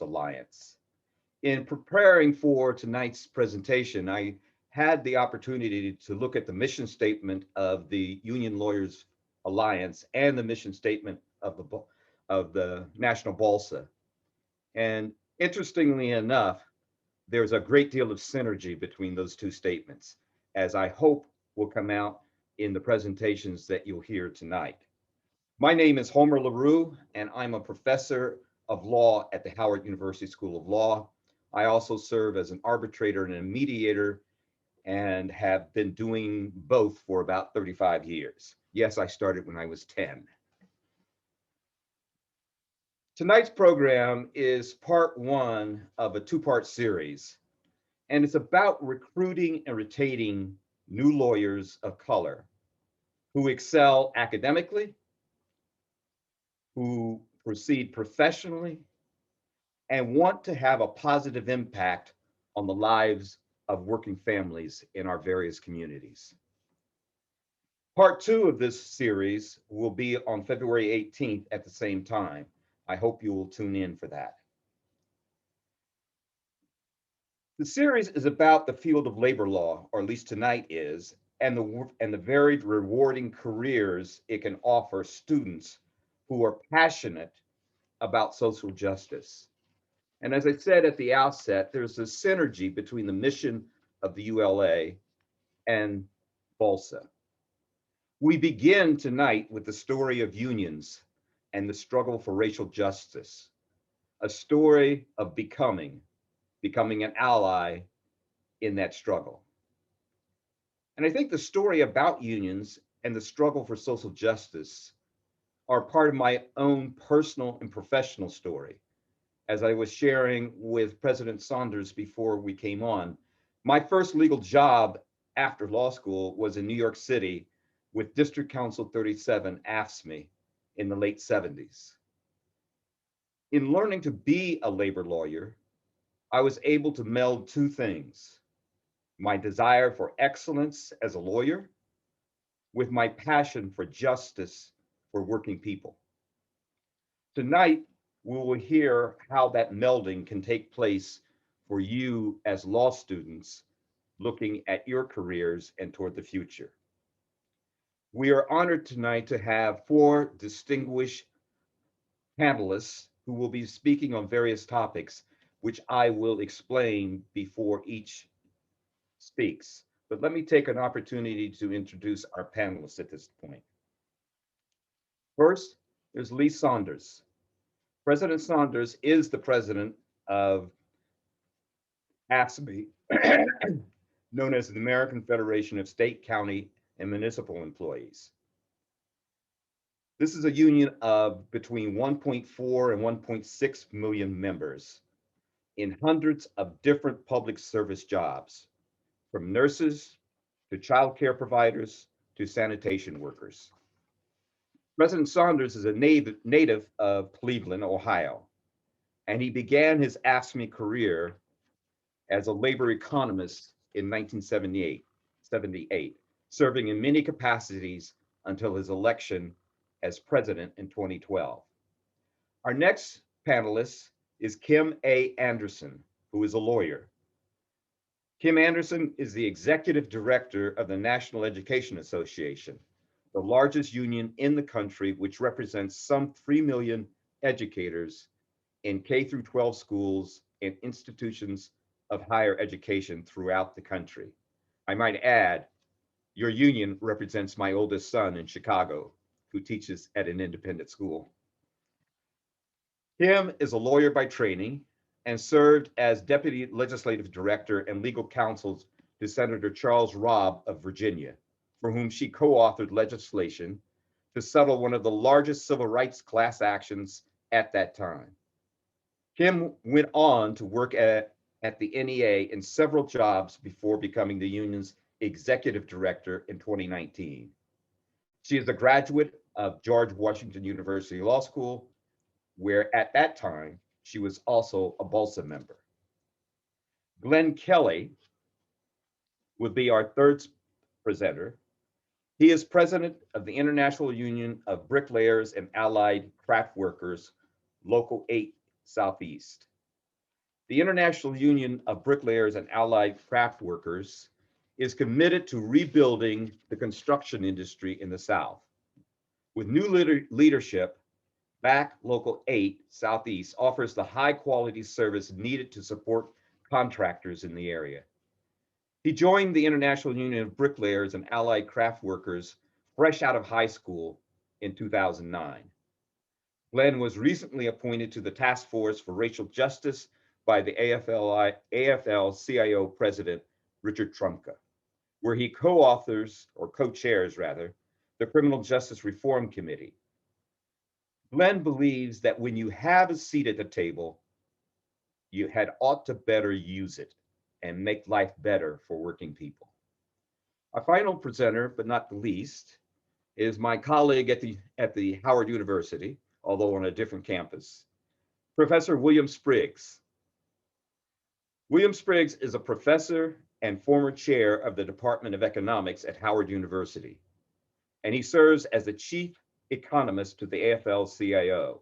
Alliance. In preparing for tonight's presentation, I had the opportunity to look at the mission statement of the Union Lawyers Alliance and the mission statement of the National Balsa. And interestingly enough, there's a great deal of synergy between those two statements, as I hope will come out in the presentations that you'll hear tonight. My name is Homer LaRue, and I'm a professor of law at the Howard University School of Law. I also serve as an arbitrator and a mediator and have been doing both for about 35 years. Yes, I started when I was 10. Tonight's program is part one of a two-part series, and it's about recruiting and retaining new lawyers of color who excel academically, who proceed professionally, and want to have a positive impact on the lives of working families in our various communities. Part two of this series will be on February 18th at the same time. I hope you will tune in for that. The series is about the field of labor law, or at least tonight is, and the varied rewarding careers it can offer students who are passionate about social justice. And as I said at the outset, there's a synergy between the mission of the ULA and BALSA. We begin tonight with the story of unions and the struggle for racial justice, a story of becoming an ally in that struggle. And I think the story about unions and the struggle for social justice are part of my own personal and professional story. As I was sharing with President Saunders before we came on, my first legal job after law school was in New York City with District Council 37, AFSCME, in the late 70s. In learning to be a labor lawyer, I was able to meld two things: my desire for excellence as a lawyer with my passion for justice for working people. Tonight, we will hear how that melding can take place for you as law students looking at your careers and toward the future. We are honored tonight to have four distinguished panelists who will be speaking on various topics, which I will explain before each speaks. But let me take an opportunity to introduce our panelists at this point. First, there's Lee Saunders. President Saunders is the president of AFSCME, known as the American Federation of State, County, and Municipal Employees. This is a union of between 1.4 and 1.6 million members in hundreds of different public service jobs, from nurses to child care providers to sanitation workers. President Saunders is a native of Cleveland, Ohio, and he began his AFSCME career as a labor economist in 1978, serving in many capacities until his election as president in 2012. Our next panelist is Kim A. Anderson, who is a lawyer. Kim Anderson is the executive director of the National Education Association, the largest union in the country, which represents some 3 million educators in K through 12 schools and institutions of higher education throughout the country. I might add, your union represents my oldest son in Chicago, who teaches at an independent school. Kim is a lawyer by training and served as deputy legislative director and legal counsel to Senator Charles Robb of Virginia, for whom she co-authored legislation to settle one of the largest civil rights class actions at that time. Kim went on to work at the NEA in several jobs before becoming the union's executive director in 2019. She is a graduate of George Washington University Law School, where at that time, she was also a BALSA member. Glenn Kelly would be our third presenter. He is president of the International Union of Bricklayers and Allied Craft Workers, Local 8 Southeast. The International Union of Bricklayers and Allied Craft Workers is committed to rebuilding the construction industry in the South. With new leadership, BAC Local 8 Southeast offers the high quality service needed to support contractors in the area. He joined the International Union of Bricklayers and Allied Craft Workers fresh out of high school in 2009. Glenn was recently appointed to the Task Force for Racial Justice by the AFL-CIO President, Richard Trumka, where he co-authors, or co-chairs rather, the Criminal Justice Reform Committee. Glenn believes that when you have a seat at the table, you had ought to better use it and make life better for working people. Our final presenter, but not the least, is my colleague at the Howard University, although on a different campus, Professor William Spriggs. William Spriggs is a professor and former chair of the Department of Economics at Howard University, and he serves as the chief economist to the AFL-CIO.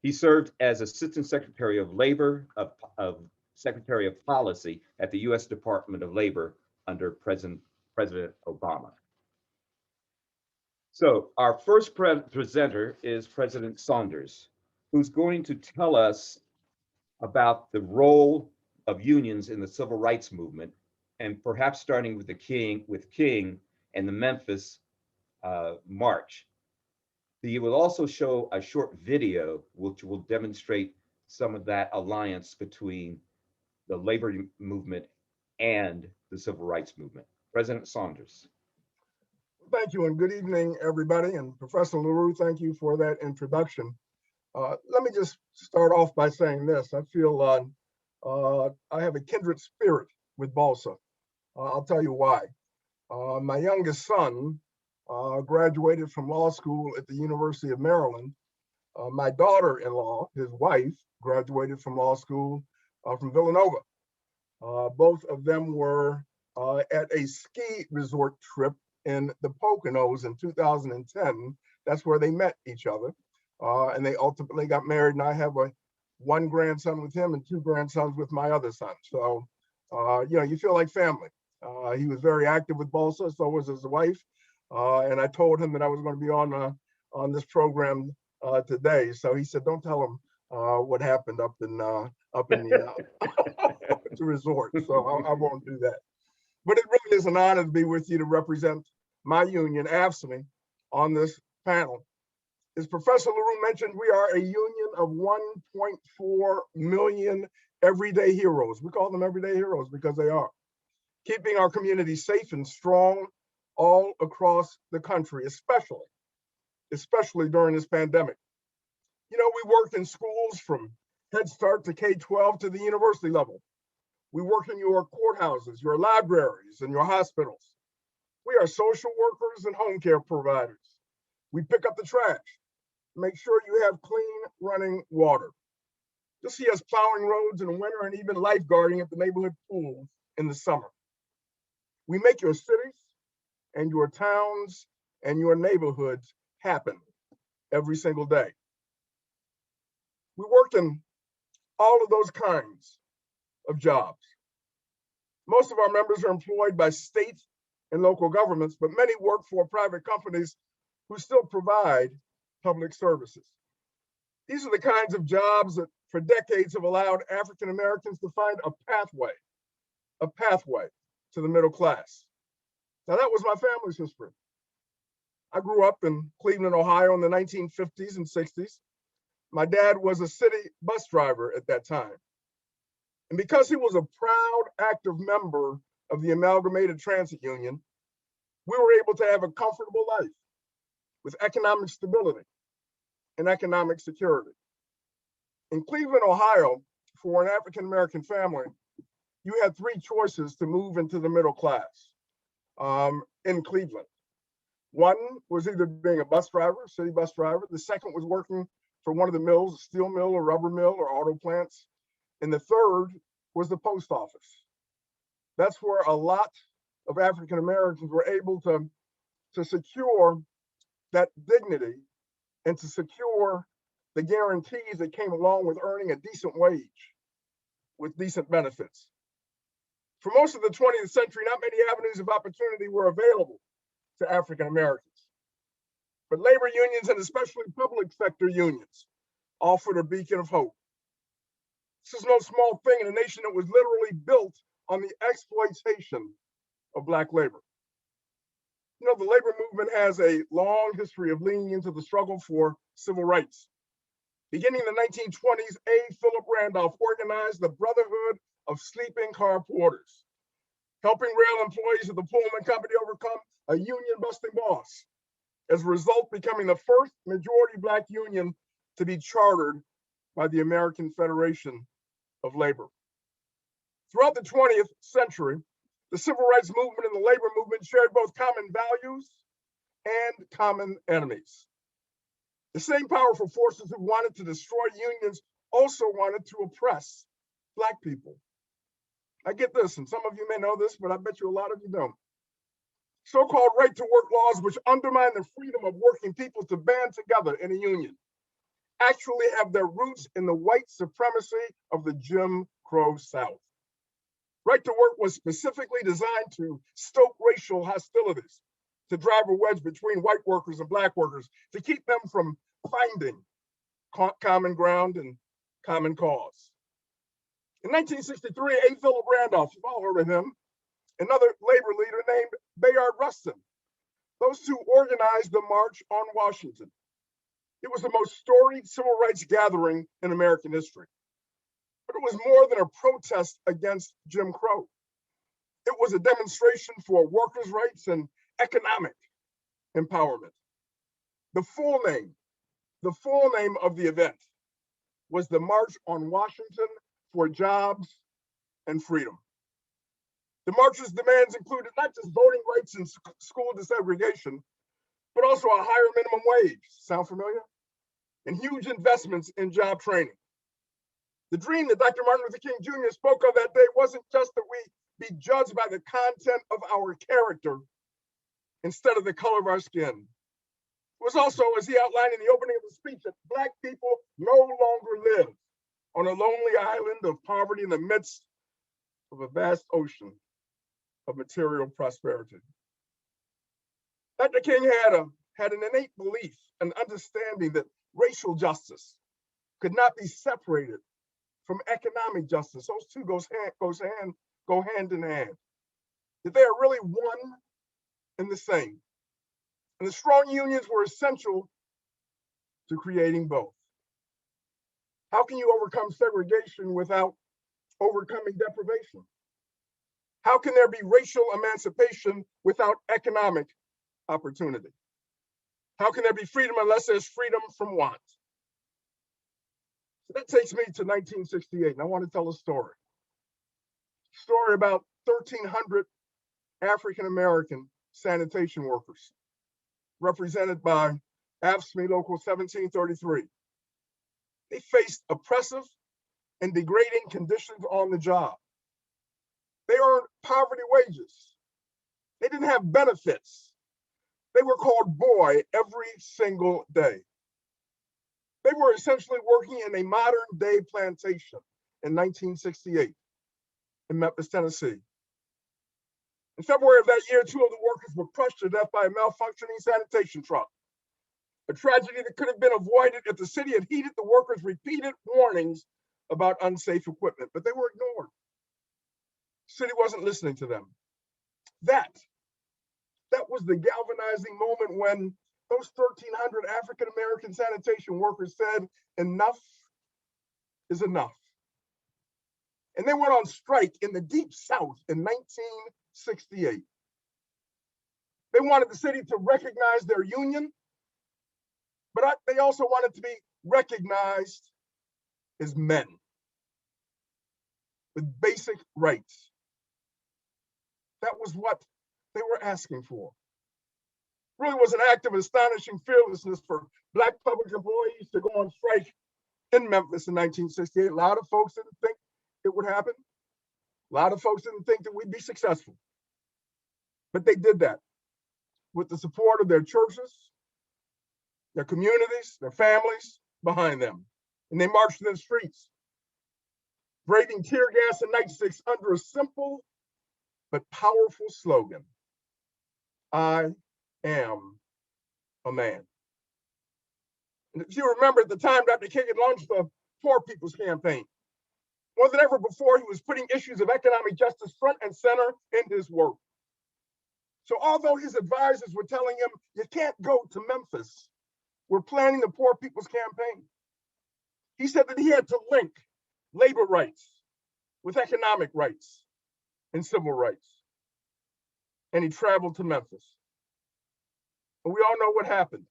He served as Assistant Secretary of Labor, of Secretary of Policy at the US Department of Labor under President Obama. So our first presenter is President Saunders, who's going to tell us about the role of unions in the civil rights movement, and perhaps starting with King and the Memphis March. He will also show a short video which will demonstrate some of that alliance between the labor movement and the civil rights movement. President Saunders. Thank you, and good evening, everybody. And Professor LaRue, thank you for that introduction. Let me just start off by saying this. I feel I have a kindred spirit with Balsa. I'll tell you why. My youngest son graduated from law school at the University of Maryland. My daughter-in-law, his wife, graduated from law school from Villanova. Both of them were at a ski resort trip in the Poconos in 2010. That's where they met each other. And they ultimately got married, and I have one grandson with him and two grandsons with my other son. So, you feel like family. He was very active with Balsa, so was his wife. And I told him that I was going to be on this program today. So he said, "Don't tell him what happened up in the the resort." So I won't do that. But it really is an honor to be with you to represent my union, AFSCME, on this panel. As Professor LaRue mentioned, we are a union of 1.4 million everyday heroes. We call them everyday heroes because they are. Keeping our community safe and strong all across the country, especially during this pandemic. We worked in schools from Head Start to K-12 to the university level. We work in your courthouses, your libraries, and your hospitals. We are social workers and home care providers. We pick up the trash, make sure you have clean running water. You'll see us plowing roads in the winter and even lifeguarding at the neighborhood pools in the summer. We make your cities and your towns and your neighborhoods happen every single day. We work in all of those kinds of jobs. Most of our members are employed by state and local governments, but many work for private companies who still provide public services. These are the kinds of jobs that for decades have allowed African Americans to find a pathway to the middle class. Now that was my family's history. I grew up in Cleveland, Ohio in the 1950s and 60s. My dad was a city bus driver at that time. And because he was a proud, active member of the Amalgamated Transit Union, we were able to have a comfortable life with economic stability and economic security. In Cleveland, Ohio, for an African-American family, you had three choices to move into the middle class in Cleveland. One was either being a bus driver, city bus driver. The second was working for one of the mills, a steel mill, a rubber mill, or auto plants. And the third was the post office. That's where a lot of African Americans were able to secure that dignity and to secure the guarantees that came along with earning a decent wage. with decent benefits. For most of the 20th century, not many avenues of opportunity were available to African Americans. But labor unions, and especially public sector unions, offered a beacon of hope. This is no small thing in a nation that was literally built on the exploitation of Black labor. You know, the labor movement has a long history of leaning into the struggle for civil rights. Beginning in the 1920s, A. Philip Randolph organized the Brotherhood of Sleeping Car Porters, helping rail employees of the Pullman Company overcome a union-busting boss, as a result becoming the first majority Black union to be chartered by the American Federation of Labor. Throughout the 20th century, the civil rights movement and the labor movement shared both common values and common enemies. The same powerful forces who wanted to destroy unions also wanted to oppress Black people. I get this, and some of you may know this, but I bet you a lot of you don't. So-called right-to-work laws, which undermine the freedom of working people to band together in a union, actually have their roots in the white supremacy of the Jim Crow South. Right-to-work was specifically designed to stoke racial hostilities, to drive a wedge between white workers and Black workers, to keep them from finding common ground and common cause. In 1963, A. Philip Randolph, you've all heard of him, another labor leader named Bayard Rustin. Those two organized the March on Washington. It was the most storied civil rights gathering in American history. But it was more than a protest against Jim Crow. It was a demonstration for workers' rights and economic empowerment. The full name of the event was the March on Washington for Jobs and Freedom. The march's demands included not just voting rights and school desegregation, but also a higher minimum wage. Sound familiar? And huge investments in job training. The dream that Dr. Martin Luther King Jr. spoke of that day wasn't just that we be judged by the content of our character instead of the color of our skin. It was also, as he outlined in the opening of the speech, that Black people no longer live on a lonely island of poverty in the midst of a vast ocean of material prosperity. Dr. King had an innate belief and understanding that racial justice could not be separated from economic justice. Those two go hand in hand. That they are really one and the same. And the strong unions were essential to creating both. How can you overcome segregation without overcoming deprivation? How can there be racial emancipation without economic opportunity? How can there be freedom unless there's freedom from want? So that takes me to 1968, and I want to tell a story. A story about 1,300 African-American sanitation workers, represented by AFL-CIO Local 1733. They faced oppressive and degrading conditions on the job. They earned poverty wages. They didn't have benefits. They were called boy every single day. They were essentially working in a modern day plantation in 1968 in Memphis, Tennessee. In February of that year, 2 of the workers were crushed to death by a malfunctioning sanitation truck. A tragedy that could have been avoided if the city had heeded the workers' repeated warnings about unsafe equipment, but they were ignored. The city wasn't listening to them. That was the galvanizing moment when those 1,300 African-American sanitation workers said, enough is enough. And they went on strike in the Deep South in 1968. They wanted the city to recognize their union, but they also wanted to be recognized as men with basic rights. That was what they were asking for. Really was an act of astonishing fearlessness for Black public employees to go on strike in Memphis in 1968. A lot of folks didn't think it would happen. A lot of folks didn't think that we'd be successful. But they did that with the support of their churches, their communities, their families behind them. And they marched in the streets. braving tear gas and nightsticks under a simple but powerful slogan: I am a man. And if you remember, at the time, Dr. King had launched the Poor People's Campaign. More than ever before, he was putting issues of economic justice front and center in his work. So although his advisors were telling him, you can't go to Memphis, we're planning the Poor People's Campaign, he said that he had to link labor rights with economic rights and civil rights. And he traveled to Memphis. And we all know what happened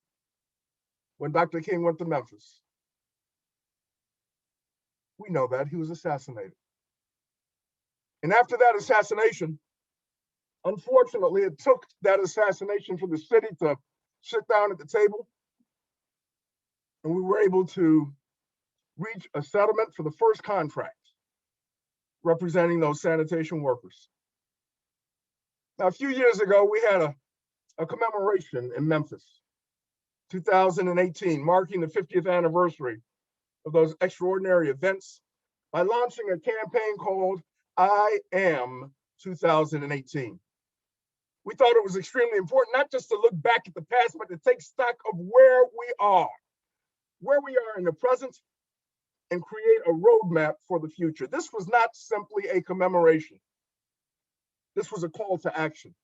when Dr. King went to Memphis. We know that he was assassinated. And after that assassination, unfortunately, it took that assassination for the city to sit down at the table. And we were able to reach a settlement for the first contract representing those sanitation workers. Now, a few years ago, we had a commemoration in Memphis, 2018, marking the 50th anniversary of those extraordinary events by launching a campaign called I Am 2018. We thought it was extremely important, not just to look back at the past, but to take stock of where we are in the present, and create a roadmap for the future. This was not simply a commemoration. This was a call to action.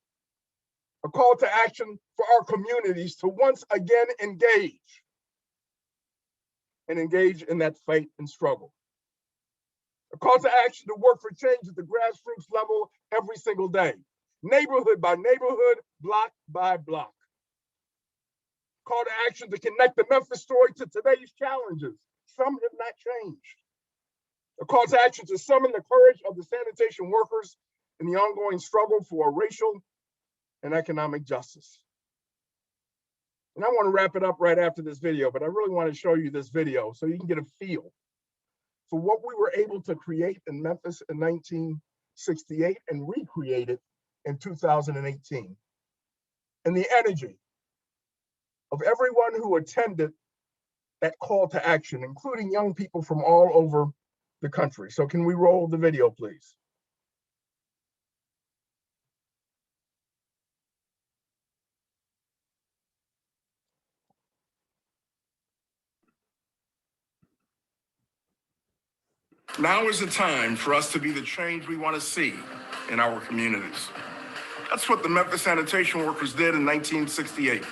A call to action for our communities to once again engage in that fight and struggle. A call to action to work for change at the grassroots level every single day, neighborhood by neighborhood, block by block. Call to action to connect the Memphis story to today's challenges. Some have not changed. A call to action to summon the courage of the sanitation workers in the ongoing struggle for racial and economic justice. And I want to wrap it up right after this video, but I really want to show you this video so you can get a feel for what we were able to create in Memphis in 1968 and recreate it in 2018. And the energy of everyone who attended that call to action, including young people from all over the country. So can we roll the video, please? Now is the time for us to be the change we want to see in our communities. That's what the Memphis sanitation workers did in 1968.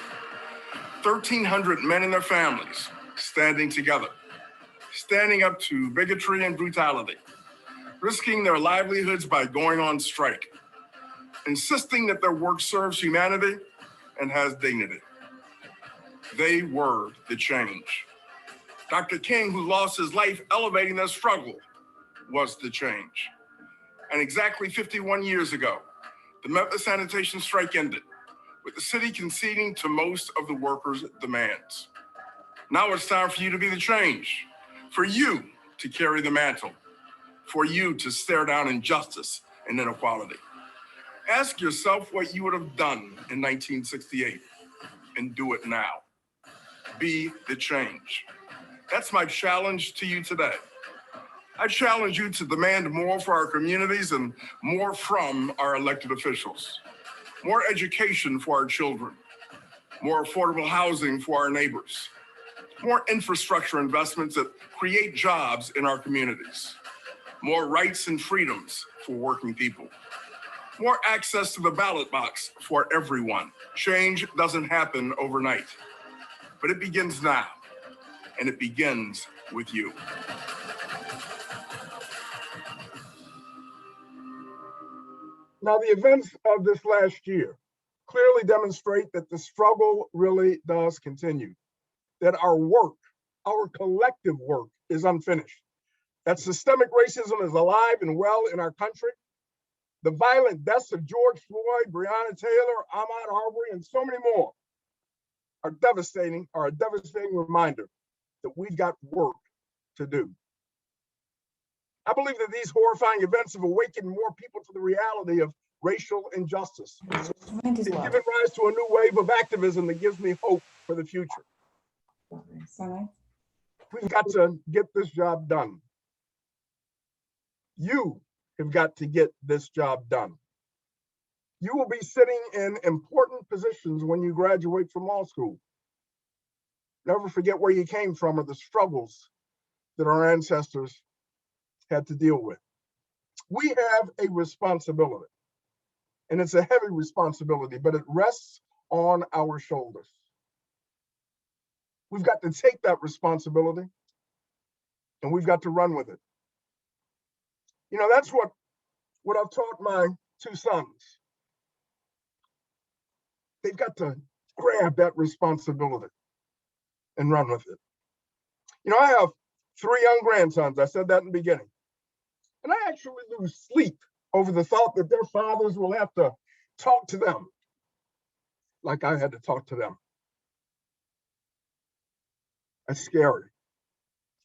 1,300 men and their families standing together, standing up to bigotry and brutality, risking their livelihoods by going on strike, insisting that their work serves humanity and has dignity. They were the change. Dr. King, who lost his life elevating their struggle, was the change. And exactly 51 years ago, the Memphis sanitation strike ended, with the city conceding to most of the workers' demands. Now it's time for you to be the change, for you to carry the mantle, for you to stare down injustice and inequality. Ask yourself what you would have done in 1968 and do it now. Be the change. That's my challenge to you today. I challenge you to demand more for our communities and more from our elected officials. More education for our children, more affordable housing for our neighbors, more infrastructure investments that create jobs in our communities, more rights and freedoms for working people, more access to the ballot box for everyone. Change doesn't happen overnight, but it begins now, and it begins with you. Now, the events of this last year clearly demonstrate that the struggle really does continue, that our work, our collective work, is unfinished, that systemic racism is alive and well in our country. The violent deaths of George Floyd, Breonna Taylor, Ahmaud Arbery, and so many more are a devastating reminder that we've got work to do. I believe that these horrifying events have awakened more people to the reality of racial injustice. It's given rise to a new wave of activism that gives me hope for the future. We've got to get this job done. You have got to get this job done. You will be sitting in important positions when you graduate from law school. Never forget where you came from or the struggles that our ancestors had to deal with. We have a responsibility, and it's a heavy responsibility, but it rests on our shoulders. We've got to take that responsibility and we've got to run with it. You know, that's what I've taught my two sons. They've got to grab that responsibility and run with it. You know, I have 3 young grandsons. I said that in the beginning. And I actually lose sleep over the thought that their fathers will have to talk to them like I had to talk to them. That's scary.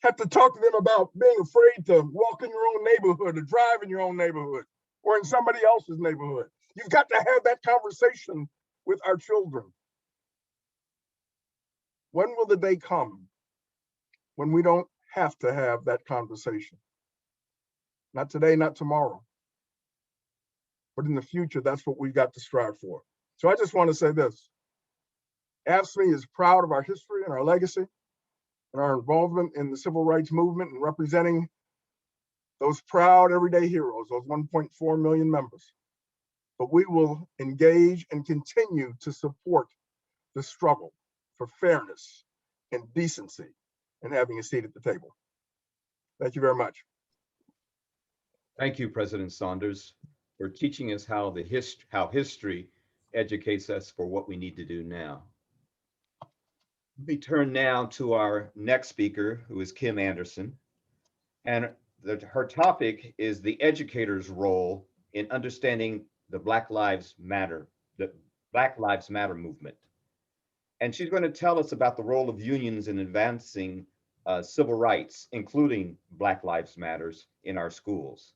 Have to talk to them about being afraid to walk in your own neighborhood or drive in your own neighborhood or in somebody else's neighborhood. You've got to have that conversation with our children. When will the day come when we don't have to have that conversation? Not today, not tomorrow, but in the future, that's what we've got to strive for. So I just want to say this. AFL-CIO is proud of our history and our legacy and our involvement in the civil rights movement and representing those proud everyday heroes, those 1.4 million members. But we will engage and continue to support the struggle for fairness and decency and having a seat at the table. Thank you very much. Thank you, President Saunders, for teaching us how history educates us for what we need to do now. We turn now to our next speaker, who is Kim Anderson, and her topic is the educator's role in understanding the Black Lives Matter movement. And she's going to tell us about the role of unions in advancing civil rights, including Black Lives Matters in our schools.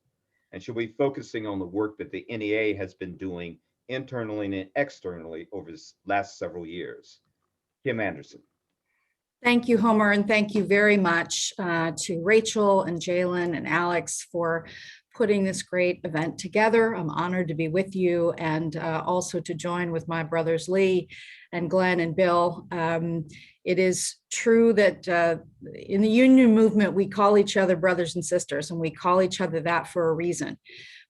And she'll be focusing on the work that the NEA has been doing internally and externally over the last several years. Kim Anderson. Thank you, Homer, and thank you very much to Rachel and Jalen and Alex for putting this great event together. I'm honored to be with you and also to join with my brothers Lee and Glenn and Bill. It is true that in the union movement, we call each other brothers and sisters, and we call each other that for a reason,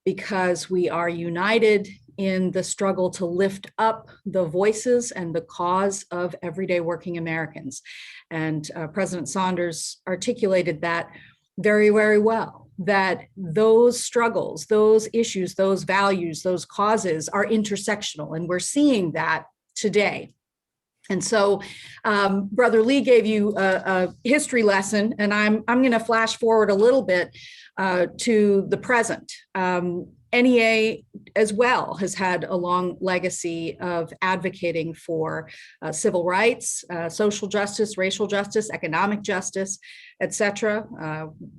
because we are united in the struggle to lift up the voices and the cause of everyday working Americans. And President Saunders articulated that very, very well, that those struggles, those issues, those values, those causes are intersectional, and we're seeing that today. And so Brother Lee gave you a history lesson, and I'm going to flash forward a little bit to the present. NEA as well has had a long legacy of advocating for civil rights, social justice, racial justice, economic justice, etc.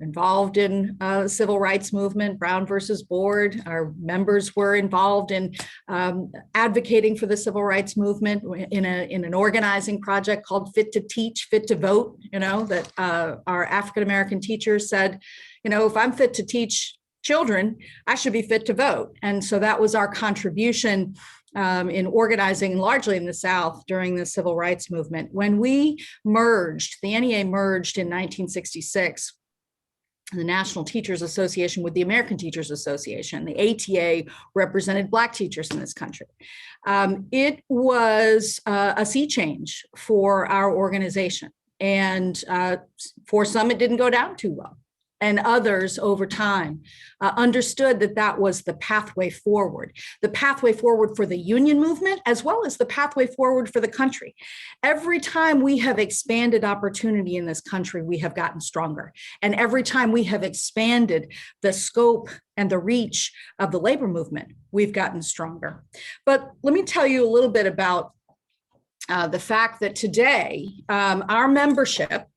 Involved in the civil rights movement, Brown versus Board. Our members were involved in advocating for the civil rights movement in an organizing project called Fit to Teach, Fit to Vote. You know, that our African American teachers said, you know, if I'm fit to teach children, I should be fit to vote. And so that was our contribution in organizing largely in the South during the civil rights movement. When we merged, the NEA merged in 1966, the National Teachers Association with the American Teachers Association. The ATA represented Black teachers in this country. It was a sea change for our organization. And for some, it didn't go down too well. And others over time understood that that was the pathway forward for the union movement, as well as the pathway forward for the country. Every time we have expanded opportunity in this country, we have gotten stronger. And every time we have expanded the scope and the reach of the labor movement, we've gotten stronger. But let me tell you a little bit about the fact that today our membership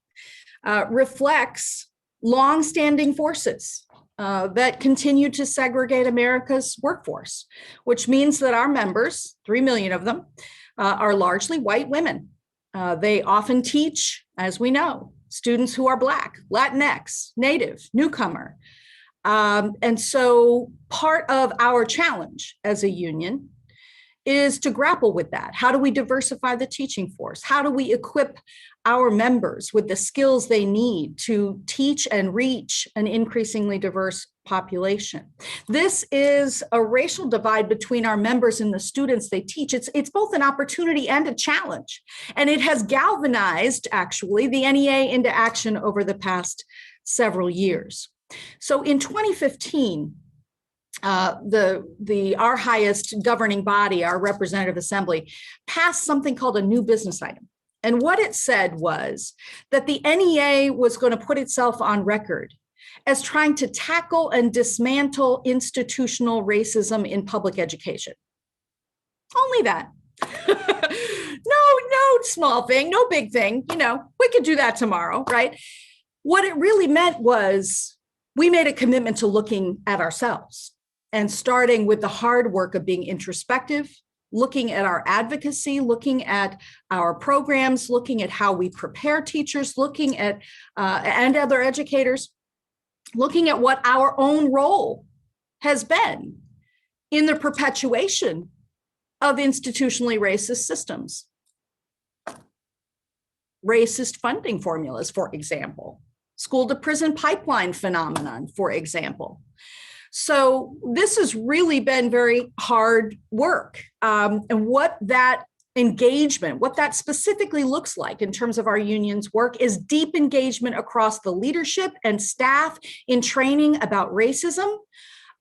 reflects longstanding forces that continue to segregate America's workforce, which means that our members, 3 million of them, are largely white women. They often teach, as we know, students who are Black, Latinx, Native, newcomer. And so part of our challenge as a union is to grapple with that. How do we diversify the teaching force? How do we equip our members with the skills they need to teach and reach an increasingly diverse population? This is a racial divide between our members and the students they teach. It's both an opportunity and a challenge. And it has galvanized, actually, the NEA into action over the past several years. So in 2015, our highest governing body, our representative assembly, passed something called a new business item. And what it said was that the NEA was going to put itself on record as trying to tackle and dismantle institutional racism in public education. Only that. No small thing, no big thing. You know, we could do that tomorrow, right? What it really meant was we made a commitment to looking at ourselves and starting with the hard work of being introspective, looking at our advocacy, looking at our programs, looking at how we prepare teachers, looking at and other educators, looking at what our own role has been in the perpetuation of institutionally racist systems. Racist funding formulas, for example, school to prison pipeline phenomenon, for example. So this has really been very hard work. And what that engagement, what that specifically looks like in terms of our union's work is deep engagement across the leadership and staff in training about racism,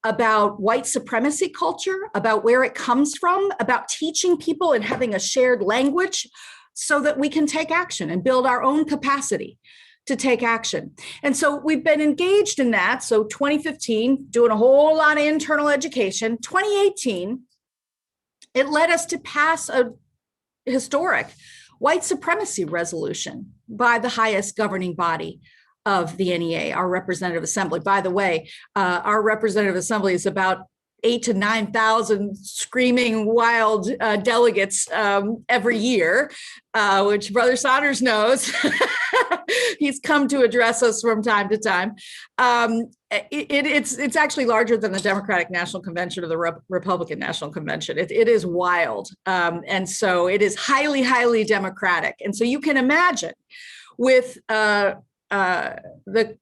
about white supremacy culture, about where it comes from, about teaching people and having a shared language so that we can take action and build our own capacity to take action. And so we've been engaged in that. So 2015, doing a whole lot of internal education. 2018, it led us to pass a historic white supremacy resolution by the highest governing body of the NEA, our representative assembly. By the way, our representative assembly is about 8,000 to 9,000 screaming wild delegates every year, which Brother Saunders knows. He's come to address us from time to time. It's actually larger than the Democratic National Convention or the Republican National Convention. It is wild. And so it is highly, highly democratic. And so you can imagine with the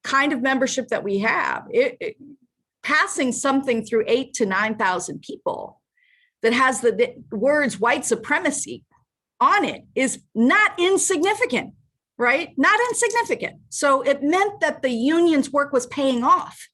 kind of membership that we have, passing something through 8,000 to 9,000 people that has the words white supremacy on it is not insignificant, right? Not insignificant. So it meant that the union's work was paying off.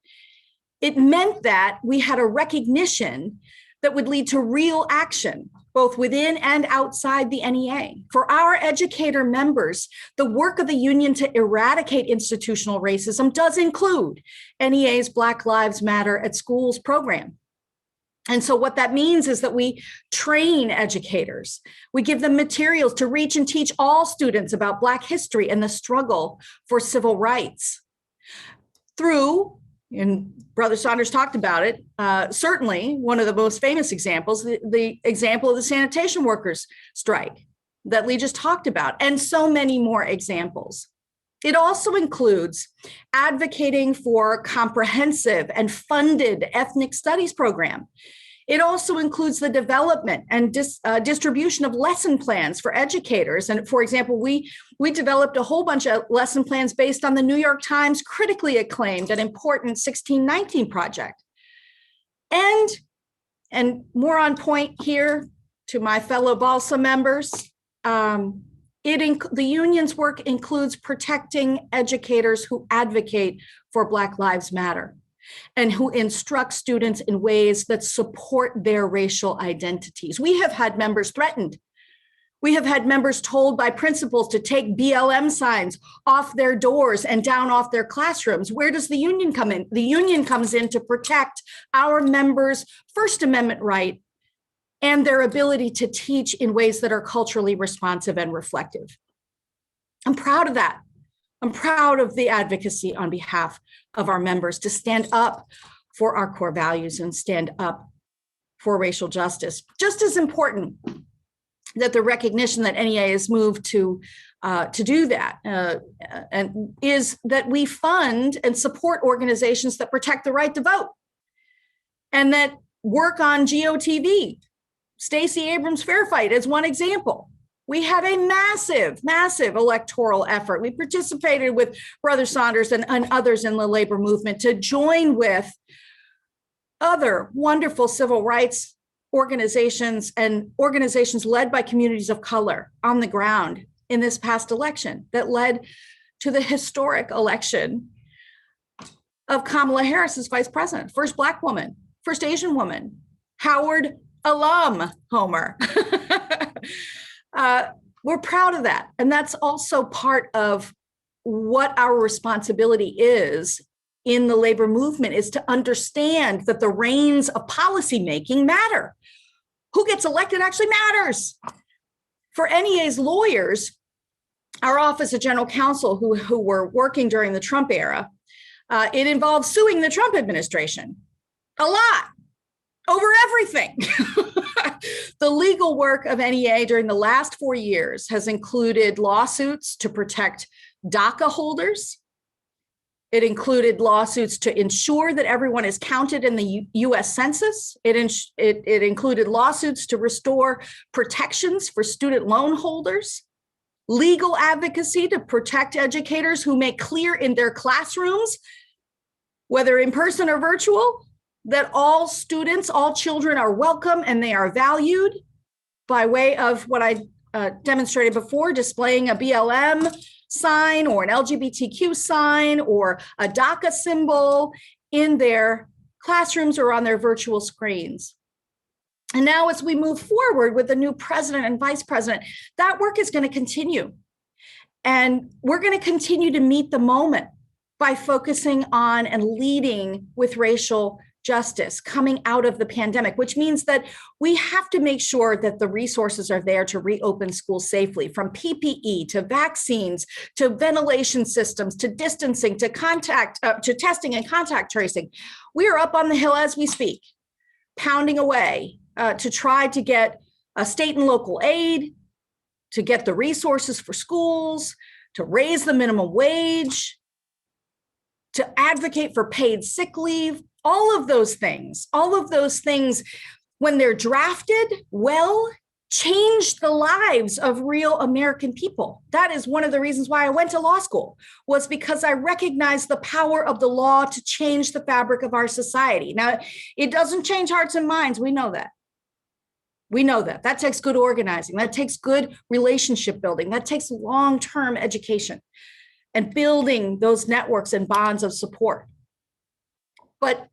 It meant that we had a recognition that would lead to real action, both within and outside the NEA. For our educator members, the work of the union to eradicate institutional racism does include NEA's Black Lives Matter at Schools program. And so what that means is that we train educators. We give them materials to reach and teach all students about Black history and the struggle for civil rights. Through, and Brother Saunders talked about it, certainly one of the most famous examples, the example of the sanitation workers strike that Lee just talked about, and so many more examples. It also includes advocating for comprehensive and funded ethnic studies program. It also includes the development and distribution of lesson plans for educators. And for example, we developed a whole bunch of lesson plans based on the New York Times critically acclaimed and important 1619 project. And more on point here to my fellow BALSA members, the union's work includes protecting educators who advocate for Black Lives Matter and who instruct students in ways that support their racial identities. We have had members threatened. We have had members told by principals to take BLM signs off their doors and down off their classrooms. Where does the union come in? The union comes in to protect our members' First Amendment right and their ability to teach in ways that are culturally responsive and reflective. I'm proud of that. I'm proud of the advocacy on behalf of our members to stand up for our core values and stand up for racial justice. Just as important that the recognition that NEA has moved to to do that, and is that we fund and support organizations that protect the right to vote and that work on GOTV. Stacey Abrams Fair Fight is one example. We had a massive, massive electoral effort. We participated with Brother Saunders and others in the labor movement to join with other wonderful civil rights organizations and organizations led by communities of color on the ground in this past election that led to the historic election of Kamala Harris as vice president, first Black woman, first Asian woman, Howard alum, Homer. We're proud of that. And that's also part of what our responsibility is in the labor movement, is to understand that the reins of policymaking matter. Who gets elected actually matters. For NEA's lawyers, our Office of General Counsel who were working during the Trump era, it involved suing the Trump administration a lot over everything. The legal work of NEA during the last 4 years has included lawsuits to protect DACA holders. It included lawsuits to ensure that everyone is counted in the US Census. It included lawsuits to restore protections for student loan holders, legal advocacy to protect educators who make clear in their classrooms, whether in person or virtual, that all students, all children are welcome and they are valued, by way of what I demonstrated before, displaying a BLM sign or an LGBTQ sign or a DACA symbol in their classrooms or on their virtual screens. And now as we move forward with the new president and vice president, that work is going to continue. And we're going to continue to meet the moment by focusing on and leading with racial justice coming out of the pandemic, which means that we have to make sure that the resources are there to reopen schools safely, from PPE to vaccines to ventilation systems to distancing to to testing and contact tracing. We are up on the hill as we speak, pounding away to try to get a state and local aid, to get the resources for schools, to raise the minimum wage, to advocate for paid sick leave. All of those things, when they're drafted well, change the lives of real American people. That is one of the reasons why I went to law school, was because I recognized the power of the law to change the fabric of our society. Now, it doesn't change hearts and minds. We know that. We know that. That takes good organizing. That takes good relationship building. That takes long-term education and building those networks and bonds of support. But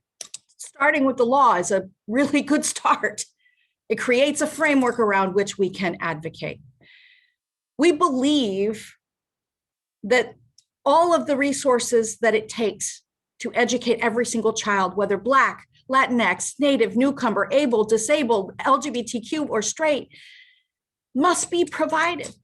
starting with the law is a really good start. It creates a framework around which we can advocate. We believe that all of the resources that it takes to educate every single child, whether Black, Latinx, Native, newcomer, able, disabled, LGBTQ, or straight, must be provided.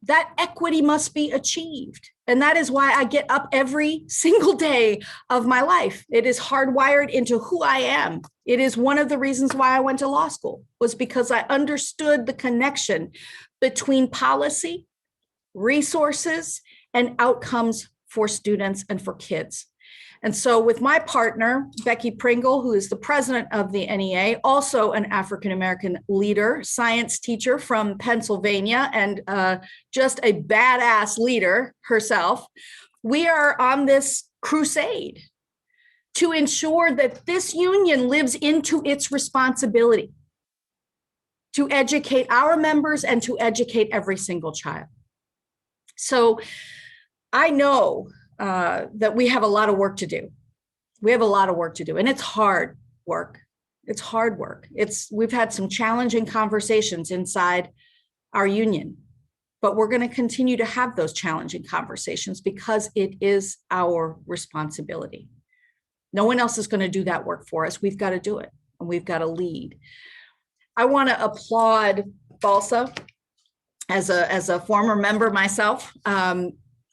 That equity must be achieved. And that is why I get up every single day of my life. It is hardwired into who I am. It is one of the reasons why I went to law school, was because I understood the connection between policy, resources, and outcomes for students and for kids. And so with my partner, Becky Pringle, who is the president of the NEA, also an African-American leader, science teacher from Pennsylvania, and just a badass leader herself, we are on this crusade to ensure that this union lives into its responsibility to educate our members and to educate every single child. So I know that we have a lot of work to do. We have a lot of work to do, and it's hard work. It's hard work. We've had some challenging conversations inside our union, but we're going to continue to have those challenging conversations because it is our responsibility. No one else is going to do that work for us. We've got to do it, and we've got to lead. I want to applaud BALSA as a former member myself.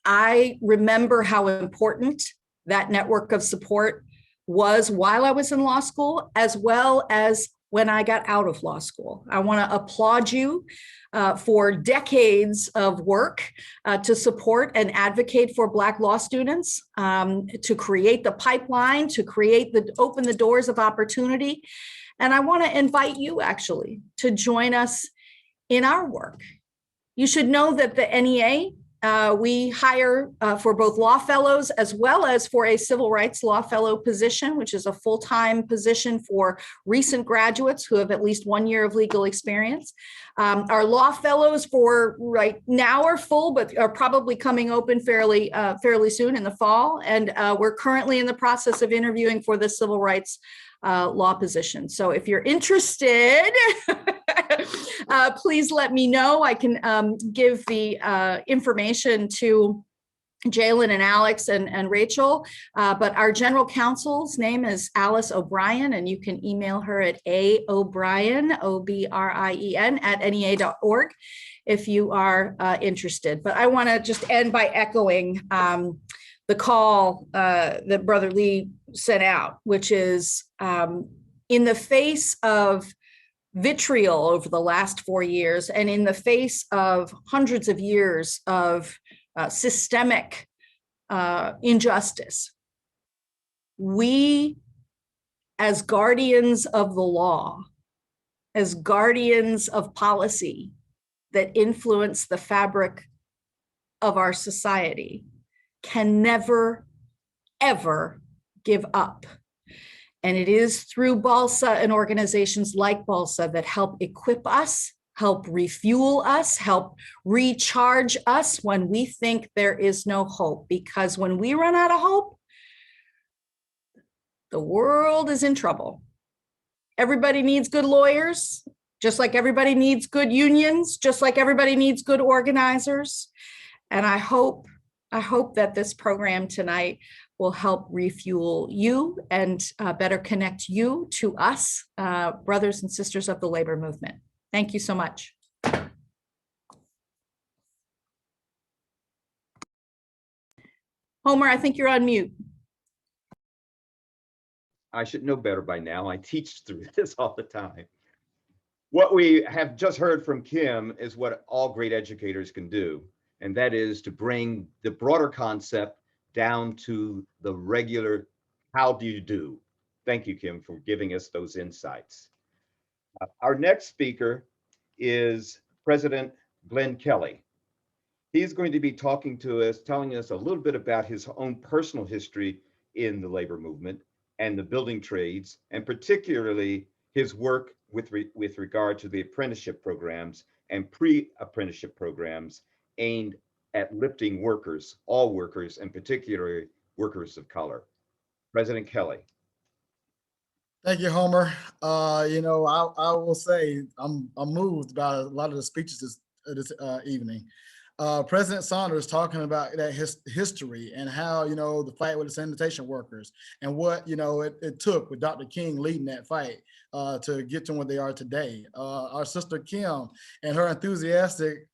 I remember how important that network of support was while I was in law school, as well as when I got out of law school. I want to applaud you for decades of work to support and advocate for Black law students, to create the pipeline, to open the doors of opportunity. And I want to invite you actually to join us in our work. You should know that the NEA, we hire for both law fellows as well as for a civil rights law fellow position, which is a full-time position for recent graduates who have at least 1 year of legal experience. Our law fellows for right now are full, but are probably coming open fairly soon in the fall. And we're currently in the process of interviewing for the civil rights law position. So if you're interested, please let me know. I can give the information to Jalen and Alex and Rachel, but our general counsel's name is Alice O'Brien, and you can email her at aobrien, O-B-R-I-E-N, @nea.org if you are interested. But I want to just end by echoing the call that Brother Lee sent out, which is in the face of vitriol over the last 4 years, and in the face of hundreds of years of systemic injustice, we, as guardians of the law, as guardians of policy that influence the fabric of our society, can never, ever give up. And it is through BALSA and organizations like BALSA that help equip us, help refuel us, help recharge us when we think there is no hope. Because when we run out of hope, the world is in trouble. Everybody needs good lawyers, just like everybody needs good unions, just like everybody needs good organizers. And I hope that this program tonight will help refuel you and better connect you to us, brothers and sisters of the labor movement. Thank you so much. Homer, I think you're on mute. I should know better by now. I teach through this all the time. What we have just heard from Kim is what all great educators can do, and that is to bring the broader concept down to the regular, how do you do? Thank you, Kim, for giving us those insights. Our next speaker is President Glenn Kelly. He's going to be talking to us, telling us a little bit about his own personal history in the labor movement and the building trades, and particularly his work with regard to the apprenticeship programs and pre-apprenticeship programs aimed at lifting workers, all workers, and particularly workers of color. President Kelly. Thank you, Homer. You know, I will say I'm moved by a lot of the speeches this evening. President Saunders talking about that history and how, you know, the fight with the sanitation workers and what, you know, it took with Dr. King leading that fight to get to what they are today. Our sister Kim and her enthusiastic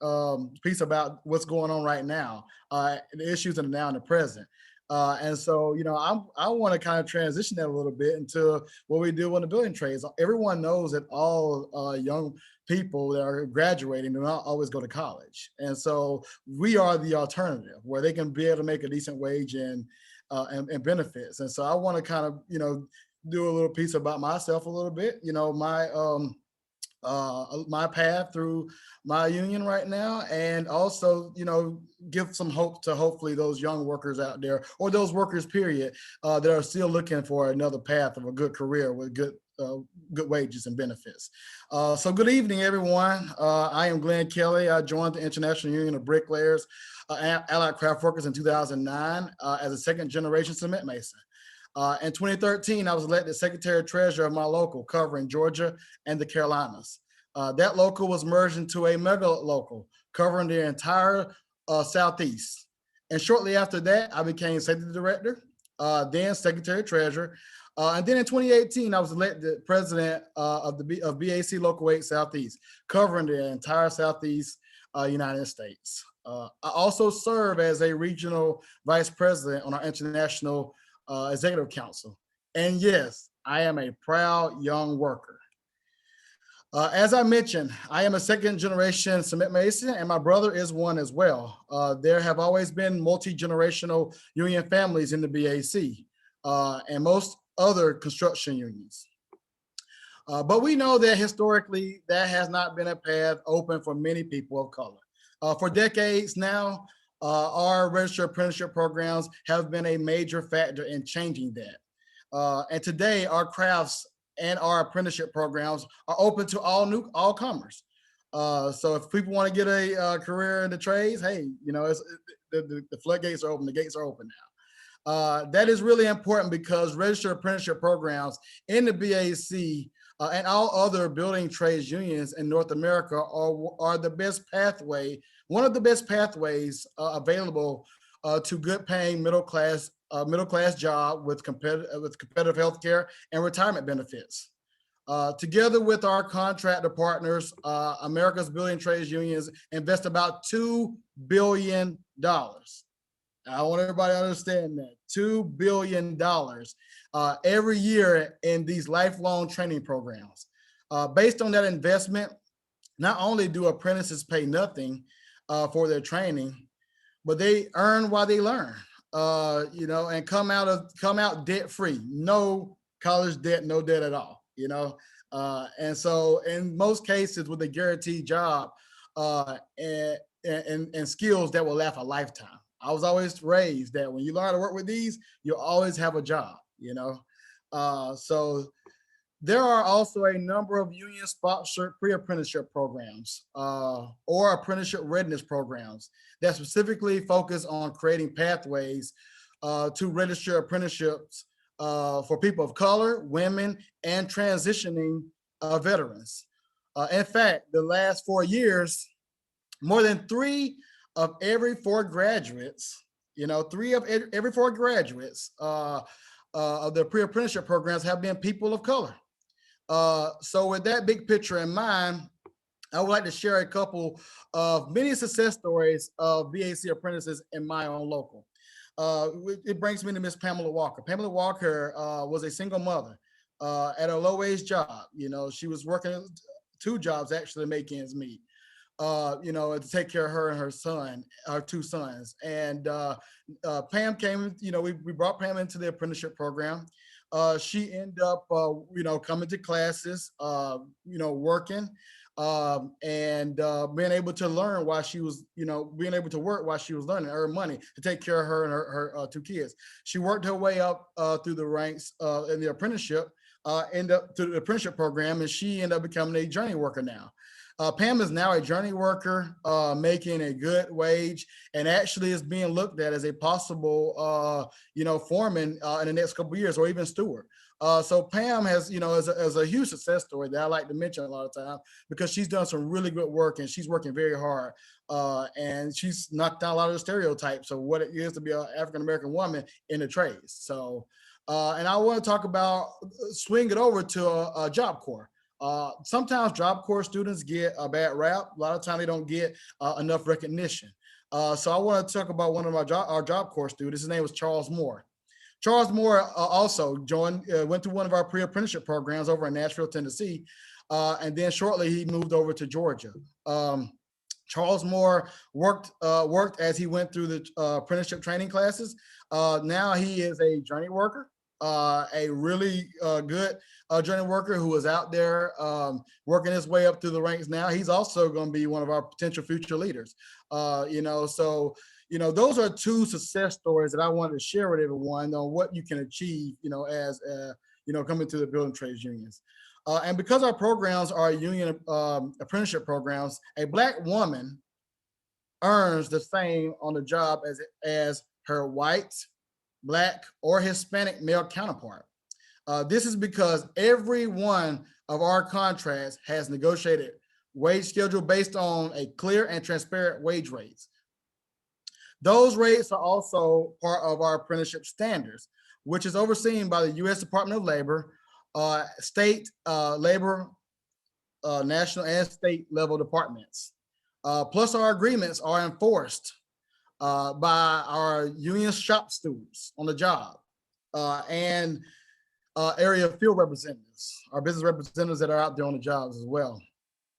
piece about what's going on right now, the issues in the now and the present. And so, you know, I want to kind of transition that a little bit into what we do in the building trades. Everyone knows that all young people that are graduating do not always go to college. And so we are the alternative where they can be able to make a decent wage and benefits. And so I want to kind of, you know, do a little piece about myself a little bit, you know, my path through my union right now, and also, you know, give some hope to hopefully those young workers out there, or those workers period, that are still looking for another path of a good career with good wages and benefits. So good evening, everyone. I am Glenn Kelly. I joined the International Union of Bricklayers, Allied Craft Workers in 2009 as a second generation cement mason. In 2013, I was elected Secretary Treasurer of my local, covering Georgia and the Carolinas. That local was merged into a mega local, covering the entire Southeast. And shortly after that, I became Safety Director, then Secretary Treasurer. And then in 2018, I was elected President of BAC Local 8 Southeast, covering the entire Southeast United States. I also serve as a Regional Vice President on our International Executive Council. And yes, I am a proud young worker. As I mentioned, I am a second generation cement mason, and my brother is one as well. There have always been multi-generational union families in the BAC and most other construction unions. But we know that historically, that has not been a path open for many people of color. For decades now, our registered apprenticeship programs have been a major factor in changing that. And today, our crafts and our apprenticeship programs are open to all comers. So if people want to get a career in the trades, hey, you know, the floodgates are open, the gates are open now. That is really important because registered apprenticeship programs in the BAC and all other building trades unions in North America are the best pathway, one of the best pathways available to good paying middle class job with competitive healthcare and retirement benefits. Together with our contractor partners, America's building trades unions invest about $2 billion. I want everybody to understand that $2 billion every year in these lifelong training programs. Based on that investment, not only do apprentices pay nothing for their training, but they earn while they learn. You know, and come out debt free, no college debt, no debt at all. You know, and so in most cases with a guaranteed job and skills that will last a lifetime. I was always raised that when you learn how to work with these, you'll always have a job. You know, so there are also a number of union-sponsored pre-apprenticeship programs or apprenticeship readiness programs that specifically focus on creating pathways to register apprenticeships for people of color, women, and transitioning veterans. In fact, the last 4 years, more than 3 of every 4 graduates, you know, 3 of every 4 graduates of the pre-apprenticeship programs have been people of color. So with that big picture in mind, I would like to share a couple of many success stories of BAC apprentices in my own local. It brings me to Miss Pamela Walker. Pamela Walker was a single mother at a low-wage job. You know, she was working 2 jobs actually to make ends meet. You know, to take care of her and her son, our 2 sons. And Pam came, you know, we brought Pam into the apprenticeship program. She ended up, you know, coming to classes, you know, working and being able to learn while she was, you know, being able to work while she was learning, earn money to take care of her and her 2 kids. She worked her way up through the ranks in the apprenticeship, ended up through the apprenticeship program, and she ended up becoming a journey worker now. Pam is now a journey worker, making a good wage, and actually is being looked at as a possible, you know, foreman in the next couple of years, or even steward. So Pam has, you know, as a huge success story that I like to mention a lot of times because she's done some really good work and she's working very hard, and she's knocked down a lot of the stereotypes of what it is to be an African-American woman in the trades. So, and I want to talk about swing it over to Job Corps. Sometimes Job Corps students get a bad rap. A lot of times they don't get enough recognition. So I want to talk about one of our Job Corps students. His name was Charles Moore. Charles Moore also went to one of our pre-apprenticeship programs over in Nashville, Tennessee. And then shortly he moved over to Georgia. Charles Moore worked as he went through the apprenticeship training classes. Now he is a journey worker. A really good journey worker who is out there working his way up through the ranks now. He's also going to be one of our potential future leaders. You know, so, you know, those are 2 success stories that I wanted to share with everyone on what you can achieve, you know, as, you know, coming to the building trades unions. And because our programs are union apprenticeship programs, a Black woman earns the same on the job as her white, Black, or Hispanic male counterpart. This is because every one of our contracts has negotiated wage schedule based on a clear and transparent wage rates. Those rates are also part of our apprenticeship standards, which is overseen by the U.S. Department of Labor, state labor, national and state level departments. Plus our agreements are enforced by our union shop stewards on the job. And area field representatives, our business representatives that are out there on the jobs as well,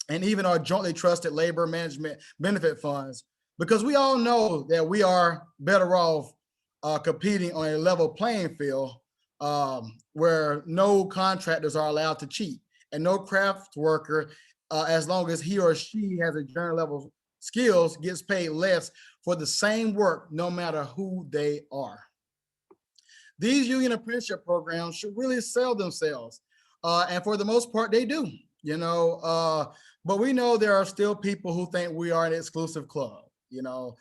and even our jointly trusted labor management benefit funds, because we all know that we are better off competing on a level playing field where no contractors are allowed to cheat and no craft worker, as long as he or she has a journey level skills, gets paid less for the same work, no matter who they are. These union apprenticeship programs should really sell themselves. And for the most part, they do, you know, but we know there are still people who think we are an exclusive club. You know,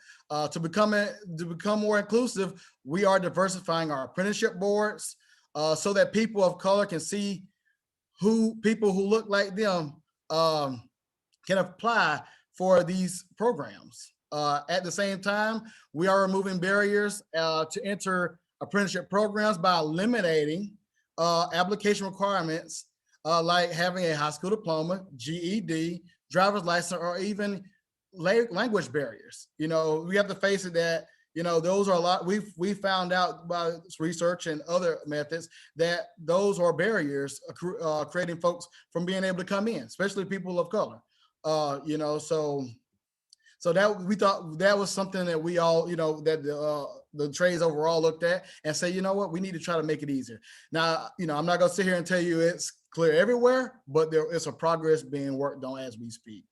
to become more inclusive, we are diversifying our apprenticeship boards so that people of color can see people who look like them can apply for these programs. At the same time, we are removing barriers to enter apprenticeship programs by eliminating application requirements like having a high school diploma, GED, driver's license, or even language barriers. You know, we have to face it that, you know, those are a lot. We found out by research and other methods that those are barriers creating folks from being able to come in, especially people of color. You know, so that we thought that was something that we all, you know, that the trades overall looked at and say, you know what, we need to try to make it easier. Now, you know, I'm not going to sit here and tell you it's clear everywhere, but there is a progress being worked on as we speak.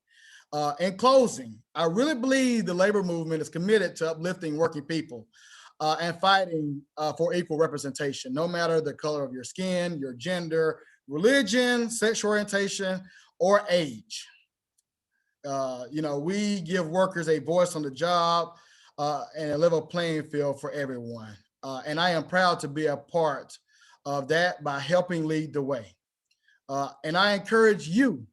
In closing, I really believe the labor movement is committed to uplifting working people and fighting for equal representation, no matter the color of your skin, your gender, religion, sexual orientation, or age. You know, we give workers a voice on the job and a level playing field for everyone. And I am proud to be a part of that by helping lead the way. And I encourage you,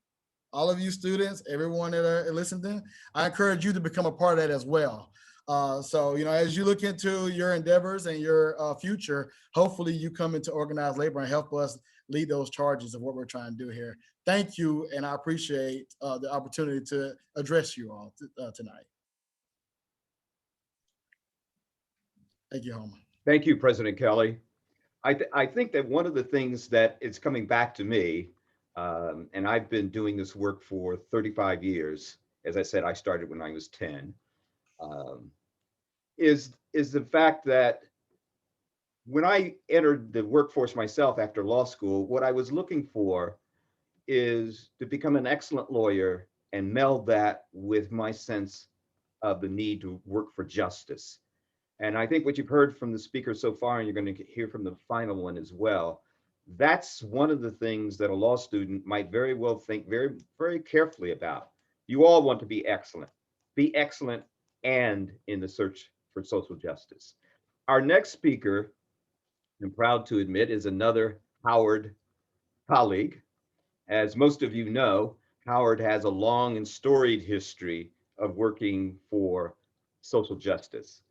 all of you students, everyone that are listening, I encourage you to become a part of that as well. So, you know, as you look into your endeavors and your future, hopefully you come into organized labor and help us lead those charges of what we're trying to do here. Thank you, and I appreciate the opportunity to address you all tonight. Thank you, Homer. Thank you, President Kelly. I think that one of the things that is coming back to me, and I've been doing this work for 35 years. As I said, I started when I was 10, is the fact that when I entered the workforce myself after law school, what I was looking for is to become an excellent lawyer and meld that with my sense of the need to work for justice. And I think what you've heard from the speakers so far, and you're going to hear from the final one as well, that's one of the things that a law student might very well think very, very carefully about. You all want to be excellent and in the search for social justice. Our next speaker, I'm proud to admit, is another Howard colleague. As most of you know, Howard has a long and storied history of working for social justice.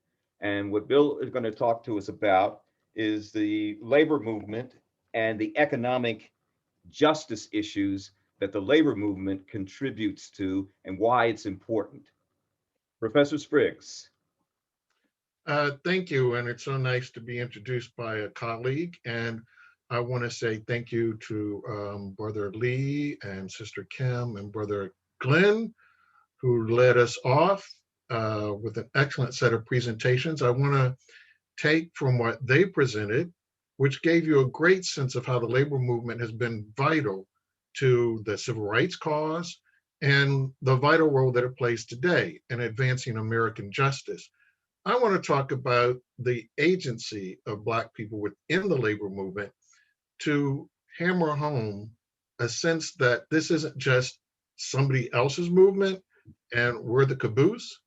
And what Bill is going to talk to us about is the labor movement and the economic justice issues that the labor movement contributes to and why it's important. Professor Spriggs. Thank you, and it's so nice to be introduced by a colleague. And I want to say thank you to Brother Lee and Sister Kim and Brother Glenn, who led us off with an excellent set of presentations. I want to take from what they presented, which gave you a great sense of how the labor movement has been vital to the civil rights cause and the vital role that it plays today in advancing American justice. I want to talk about the agency of Black people within the labor movement to hammer home a sense that this isn't just somebody else's movement and we're the caboose,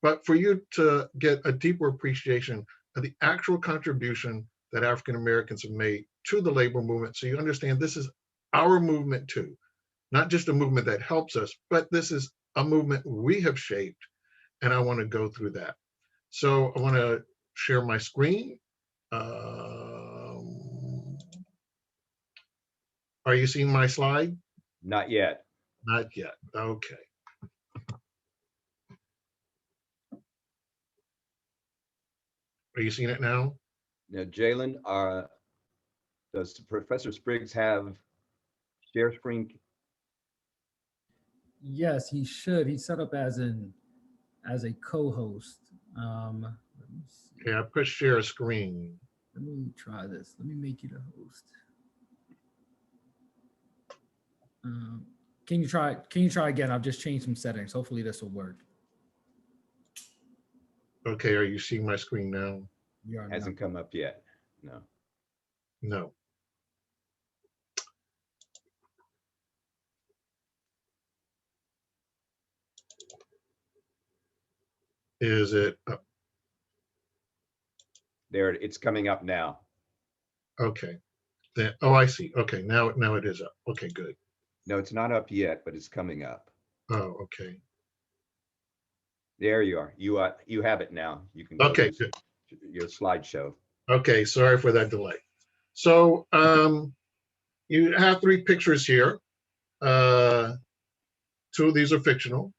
but for you to get a deeper appreciation of the actual contribution that African Americans have made to the labor movement. So you understand this is our movement too, not just a movement that helps us, but this is a movement we have shaped, and I want to go through that. So I want to share my screen. Are you seeing my slide? Not yet. Not yet. Okay. Are you seeing it now? Now, Jalen, Does Professor Spriggs have share screen? Yes, he should. He's set up as a co-host. Let me see. Yeah, push share screen. Let me try this. Let me make you the host. Can you try? Can you try again? I've just changed some settings. Hopefully this will work. Okay, are you seeing my screen now? You are Hasn't come up yet. No. No. Is it up? There, it's coming up now. Okay. Then, oh, I see. Okay, now it is up. Okay, good. No, it's not up yet, but it's coming up. Oh, okay. There you are. You have it now. You can go Okay, to good. your slideshow. Okay, sorry for that delay. So you have 3 pictures here. 2 of these are fictional.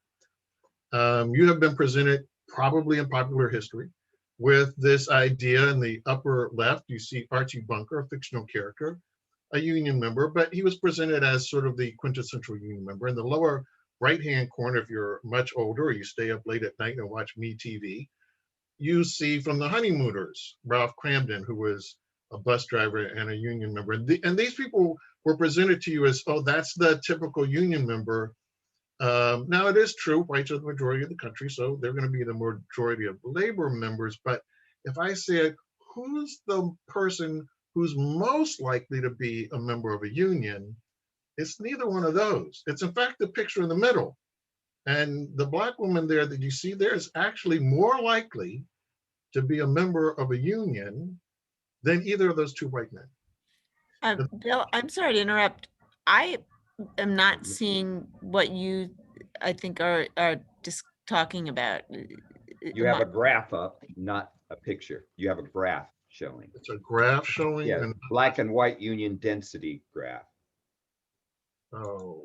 You have been presented, probably in popular history, with this idea. In the upper left, you see Archie Bunker, a fictional character, a union member, but he was presented as sort of the quintessential union member. In the lower right-hand corner, if you're much older or you stay up late at night and watch MeTV, you see from the Honeymooners, Ralph Cramden, who was a bus driver and a union member. And these people were presented to you as, oh, that's the typical union member. Now, it is true, whites are the majority of the country, so they're going to be the majority of labor members. But if I said, who's the person who's most likely to be a member of a union, it's neither one of those. It's in fact the picture in the middle. And the Black woman there that you see there is actually more likely to be a member of a union than either of those 2 white men. Bill, I'm sorry to interrupt. I am not seeing what you, I think, are just talking about. You have a graph up, not a picture. You have a graph showing. It's a graph showing. Yeah, And black and white union density graph. oh,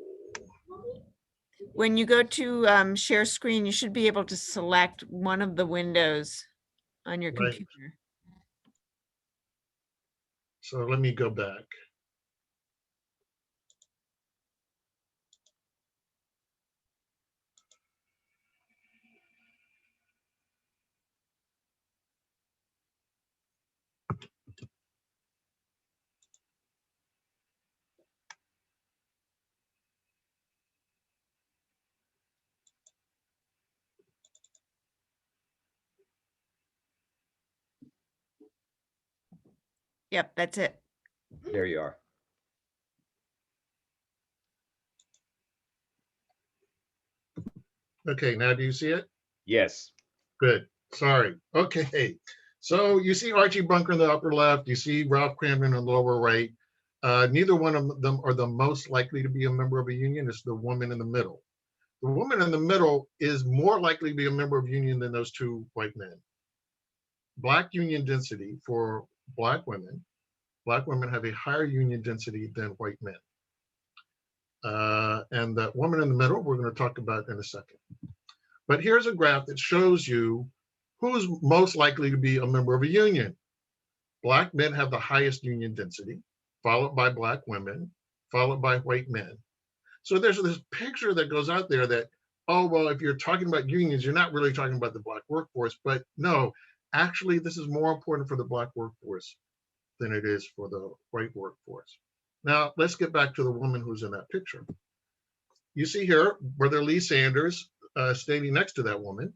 When you go to share screen, you should be able to select one of the windows on your Right. computer. so let me go back. Yep, that's it. There you are. Okay, now do you see it? Yes. Good. Sorry. Okay. So you see Archie Bunker in the upper left. You see Ralph Cramden in the lower right. Neither one of them are the most likely to be a member of a union. It's the woman in the middle. The woman in the middle is more likely to be a member of a union than those 2 white men. Black union density for Black women have a higher union density than white men. And that woman in the middle, we're going to talk about in a second. But here's a graph that shows you who's most likely to be a member of a union. Black men have the highest union density, followed by Black women, followed by white men. So there's this picture that goes out there that, oh, well, if you're talking about unions, you're not really talking about the Black workforce. But no, actually, this is more important for the Black workforce than it is for the white workforce. Now, let's get back to the woman who's in that picture. You see here, Brother Lee Saunders standing next to that woman.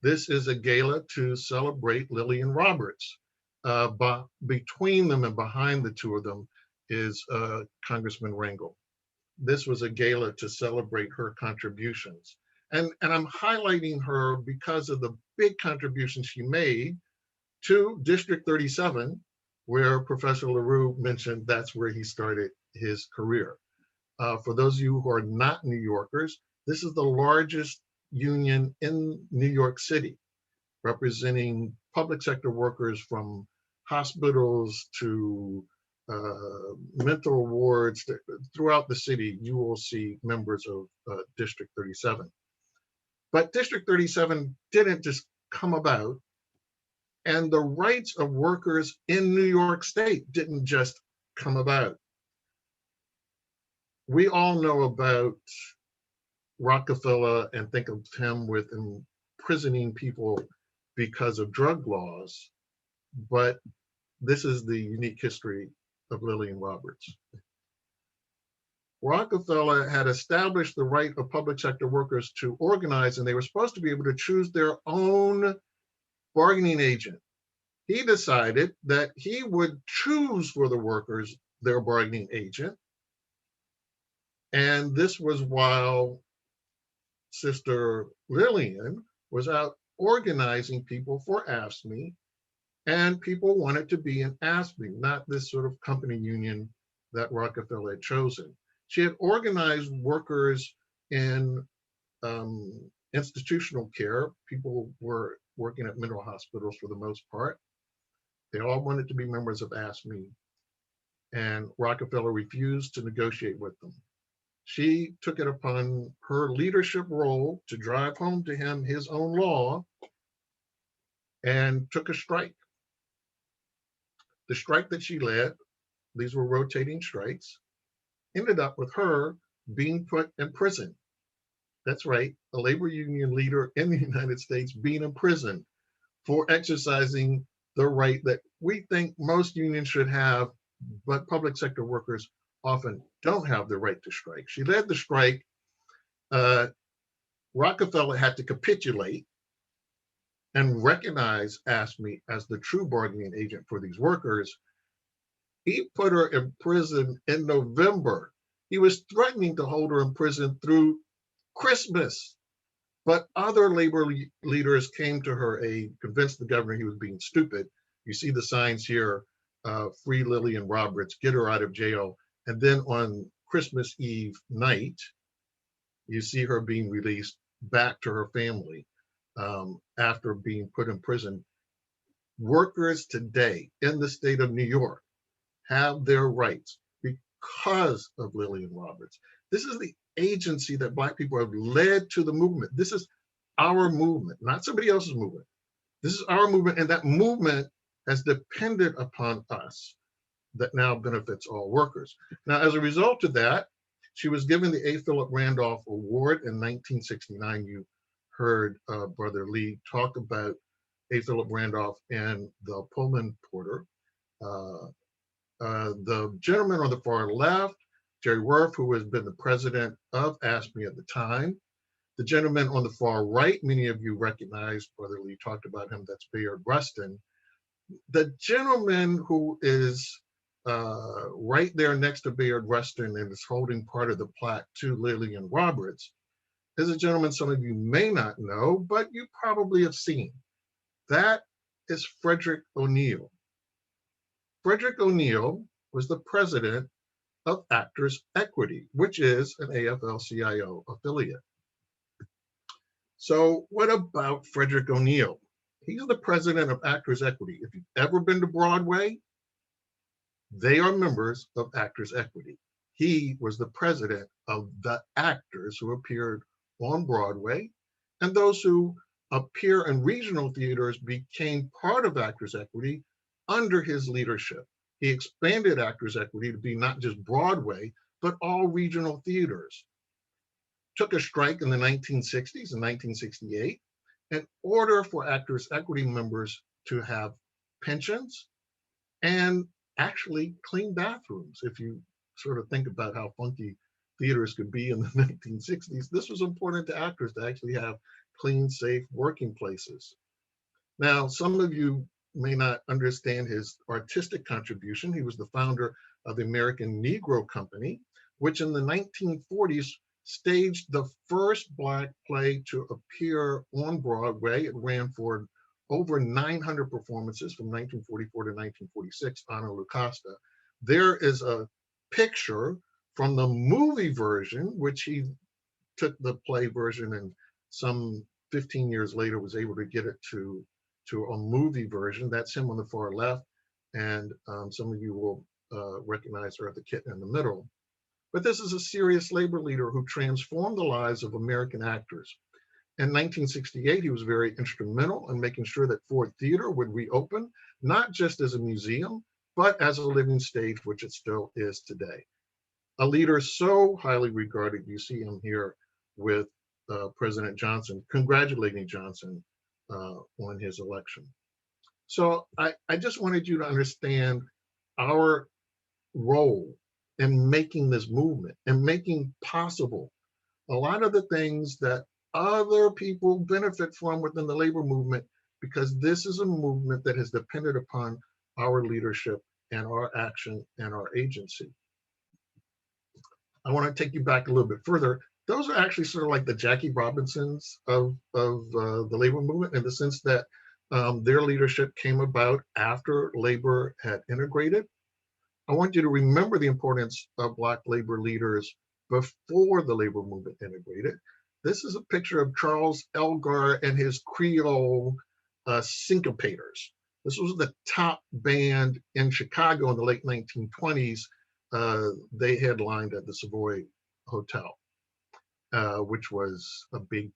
This is a gala to celebrate Lillian Roberts. But between them and behind the 2 of them is Congressman Rangel. This was a gala to celebrate her contributions. And I'm highlighting her because of the big contributions she made to District 37, where Professor LaRue mentioned that's where he started his career. For those of you who are not New Yorkers, this is the largest union in New York City, representing public sector workers from hospitals to mental wards. Throughout the city, you will see members of District 37. But District 37 didn't just come about And the rights of workers in New York State didn't just come about. We all know about Rockefeller and think of him with imprisoning people because of drug laws, but this is the unique history of Lillian Roberts. Rockefeller had established the right of public sector workers to organize, and they were supposed to be able to choose their own bargaining agent. He decided that he would choose for the workers their bargaining agent. And this was while Sister Lillian was out organizing people for AFSCME, and people wanted to be in AFSCME, not this sort of company union that Rockefeller had chosen. She had organized workers in institutional care. People were working at mental hospitals for the most part. They all wanted to be members of AFSCME, and Rockefeller refused to negotiate with them. She took it upon her leadership role to drive home to him his own law and took a strike. The strike that she led, these were rotating strikes, ended up with her being put in prison. That's right, a labor union leader in the United States being in prison for exercising the right that we think most unions should have, but public sector workers often don't have the right to strike. She led the strike. Rockefeller had to capitulate and recognize AFSCME as the true bargaining agent for these workers. He put her in prison in November. He was threatening to hold her in prison through Christmas. But other labor leaders came to her aid, convinced the governor he was being stupid. You see the signs here, free Lillian Roberts, get her out of jail. And then on Christmas Eve night, you see her being released back to her family after being put in prison. Workers today in the state of New York have their rights because of Lillian Roberts. This is the agency that Black people have led to the movement. This is our movement, not somebody else's movement. This is our movement, and that movement has depended upon us. That now benefits all workers. Now, as a result of that, she was given the A. Philip Randolph Award in 1969. You heard Brother Lee talk about A. Philip Randolph and the Pullman Porter. The gentleman on the far left, Jerry Worth, who has been the president of AFSCME at the time. The gentleman on the far right, many of you recognize, Brother Lee talked about him, that's Bayard Rustin. The gentleman who is right there next to Bayard Rustin and is holding part of the plaque to Lillian Roberts is a gentleman some of you may not know, but you probably have seen. That is Frederick O'Neill. Frederick O'Neill was the president of Actors Equity, which is an AFL-CIO affiliate. So what about Frederick O'Neill? He's the president of Actors Equity. If you've ever been to Broadway, they are members of Actors Equity. He was the president of the actors who appeared on Broadway, and those who appear in regional theaters became part of Actors Equity under his leadership. He expanded Actors Equity to be not just Broadway, but all regional theaters. Took a strike in the 1960s, in 1968, in order for Actors Equity members to have pensions and actually clean bathrooms. If you sort of think about how funky theaters could be in the 1960s, this was important to actors to actually have clean, safe working places. Now, some of you may not understand his artistic contribution. He was the founder of the American Negro Company, which in the 1940s staged the first Black play to appear on Broadway. It ran for over 900 performances from 1944 to 1946, Ana Lucasta. There is a picture from the movie version, which he took the play version and some 15 years later was able to get it to a movie version. That's him on the far left. And some of you will recognize Eartha Kitt in the middle. But this is a serious labor leader who transformed the lives of American actors. In 1968, he was very instrumental in making sure that Ford Theater would reopen, not just as a museum, but as a living stage, which it still is today. A leader so highly regarded, you see him here with President Johnson, congratulating Johnson on his election. So I just wanted you to understand our role in making this movement and making possible a lot of the things that other people benefit from within the labor movement, because this is a movement that has depended upon our leadership and our action and our agency. I want to take you back a little bit further. Those are actually sort of like the Jackie Robinsons of the labor movement, in the sense that their leadership came about after labor had integrated. I want you to remember the importance of Black labor leaders before the labor movement integrated. This is a picture of Charles Elgar and his Creole syncopators. This was the top band in Chicago in the late 1920s. They headlined at the Savoy Hotel, which was a big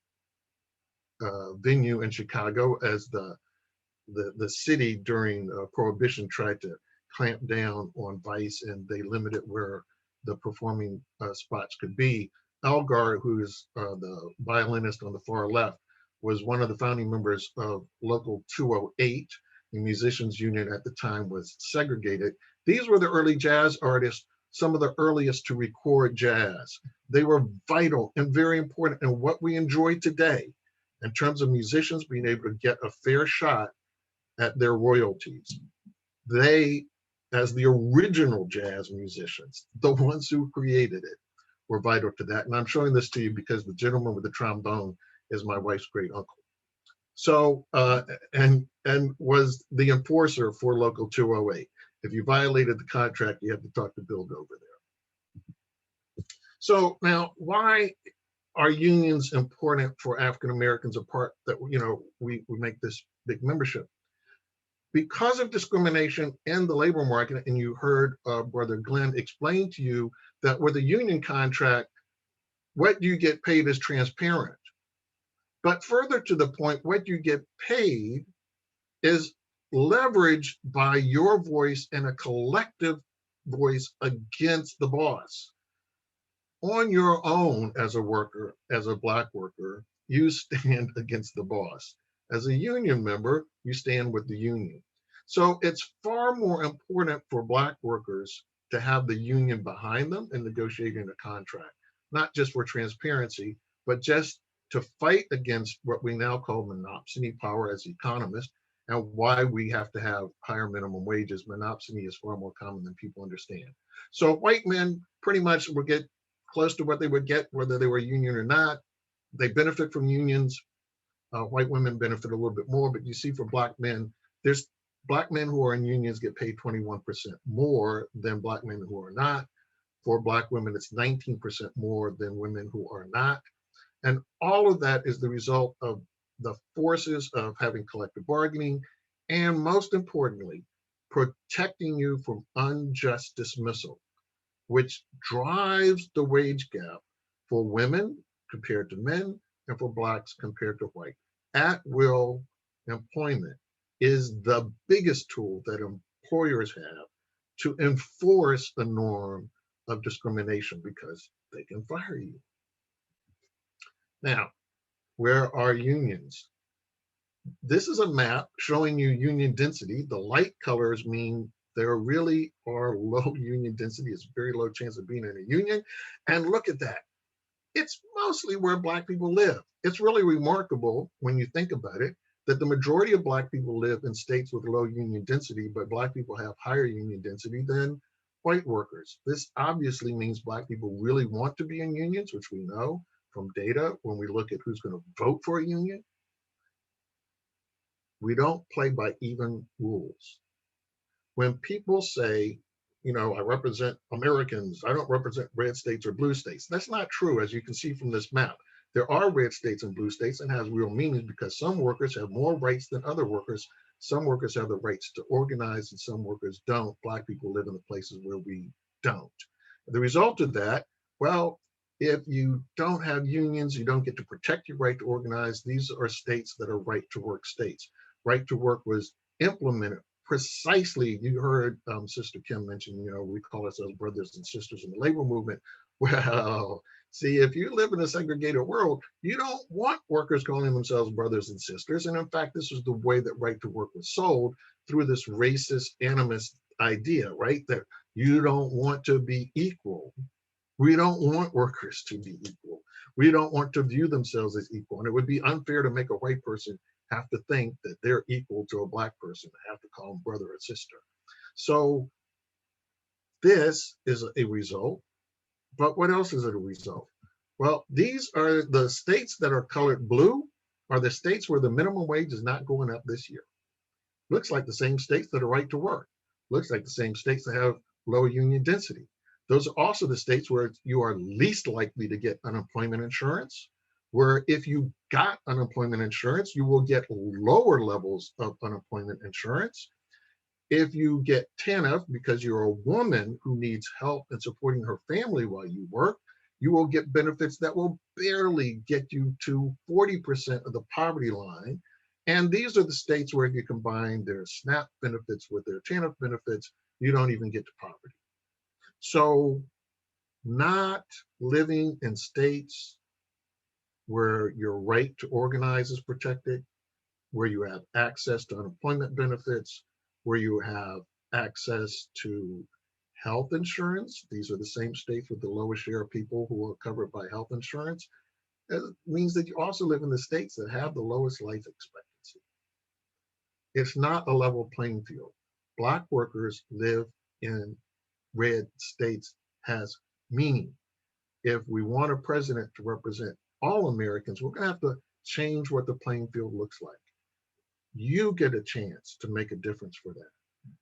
venue in Chicago, as the city during Prohibition tried to clamp down on vice, and they limited where the performing spots could be. Elgar, who is the violinist on the far left, was one of the founding members of Local 208. The musicians union at the time was segregated. These were the early jazz artists, some of the earliest to record jazz. They were vital and very important in what we enjoy today in terms of musicians being able to get a fair shot at their royalties. They, as the original jazz musicians, the ones who created it, were vital to that. And I'm showing this to you because the gentleman with the trombone is my wife's great uncle. So, and was the enforcer for Local 208. If you violated the contract, you had to talk to Bill Dover there. So now, why are unions important for African Americans, apart that, you know, we make this big membership? Because of discrimination in the labor market, and you heard Brother Glenn explain to you that with a union contract, what you get paid is transparent. But further to the point, what you get paid is leveraged by your voice and a collective voice against the boss. On your own as a worker, as a Black worker, you stand against the boss. As a union member, you stand with the union. So it's far more important for Black workers to have the union behind them in negotiating a contract, not just for transparency, but just to fight against what we now call monopsony power as economists, and why we have to have higher minimum wages. Monopsony is far more common than people understand. So white men pretty much will get close to what they would get, whether they were union or not. They benefit from unions. White women benefit a little bit more, but you see for Black men, there's Black men who are in unions get paid 21% more than Black men who are not. For Black women, it's 19% more than women who are not. And all of that is the result of the forces of having collective bargaining, and most importantly, protecting you from unjust dismissal, which drives the wage gap for women compared to men and for Blacks compared to white. At-will employment is the biggest tool that employers have to enforce the norm of discrimination, because they can fire you. Now, where are unions? This is a map showing you union density. The light colors mean there really are low union density. It's a very low chance of being in a union. And look at that. It's mostly where Black people live. It's really remarkable when you think about it, that the majority of Black people live in states with low union density, but Black people have higher union density than white workers. This obviously means Black people really want to be in unions, which we know from data when we look at who's going to vote for a union. We don't play by even rules. When people say, you know, I represent Americans, I don't represent red states or blue states, that's not true, as you can see from this map. There are red states and blue states, and has real meaning because some workers have more rights than other workers. Some workers have the rights to organize and some workers don't. Black people live in the places where we don't. The result of that, well, If you don't have unions, you don't get to protect your right to organize. These are states that are right to work states. Right to work was implemented precisely. You heard Sister Kim mention, we call ourselves brothers and sisters in the labor movement. Well, see, if you live in a segregated world, you don't want workers calling themselves brothers and sisters. And in fact, this is the way that right to work was sold, through this racist animist idea, right? That you don't want to be equal. We don't want workers to be equal. We don't want to view themselves as equal. And it would be unfair to make a white person have to think that they're equal to a Black person, have to call them brother or sister. So this is a result. But what else is it a result? Well, these are the states that are colored blue, are the states where the minimum wage is not going up this year. Looks like the same states that are right to work. Looks like the same states that have low union density. Those are also the states where you are least likely to get unemployment insurance, where if you got unemployment insurance, you will get lower levels of unemployment insurance. If you get TANF because you're a woman who needs help in supporting her family while you work, you will get benefits that will barely get you to 40% of the poverty line. And these are the states where if you combine their SNAP benefits with their TANF benefits, you don't even get to poverty. So not living in states where your right to organize is protected, where you have access to unemployment benefits, where you have access to health insurance. These are the same states with the lowest share of people who are covered by health insurance. It means that you also live in the states that have the lowest life expectancy. It's not a level playing field. Black workers live in red states has meaning. If we want a president to represent all Americans, we're going to have to change what the playing field looks like. You get a chance to make a difference for that,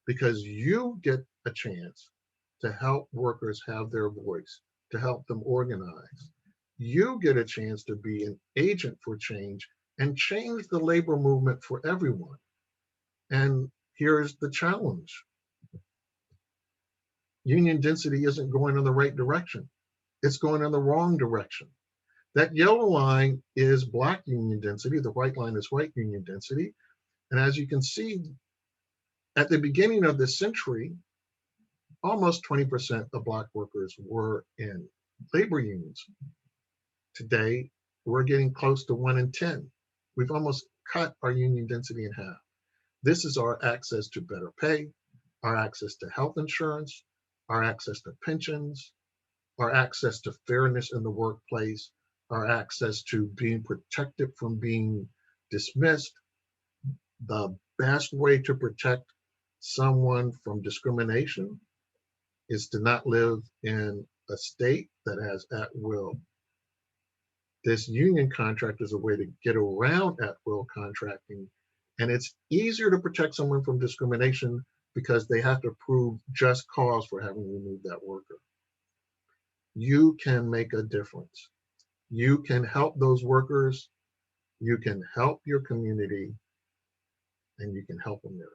because you get a chance to help workers have their voice, to help them organize. You get a chance to be an agent for change and change the labor movement for everyone. And here's the challenge. Union density isn't going in the right direction. It's going in the wrong direction. That yellow line is Black union density. The white line is white union density. And as you can see, at the beginning of this century, almost 20% of Black workers were in labor unions. Today, we're getting close to 1 in 10. We've almost cut our union density in half. This is our access to better pay, our access to health insurance, our access to pensions, our access to fairness in the workplace, our access to being protected from being dismissed. The best way to protect someone from discrimination is to not live in a state that has at-will. This union contract is a way to get around at-will contracting, and it's easier to protect someone from discrimination because they have to prove just cause for having removed that worker. You can make a difference. You can help those workers, you can help your community, and you can help America.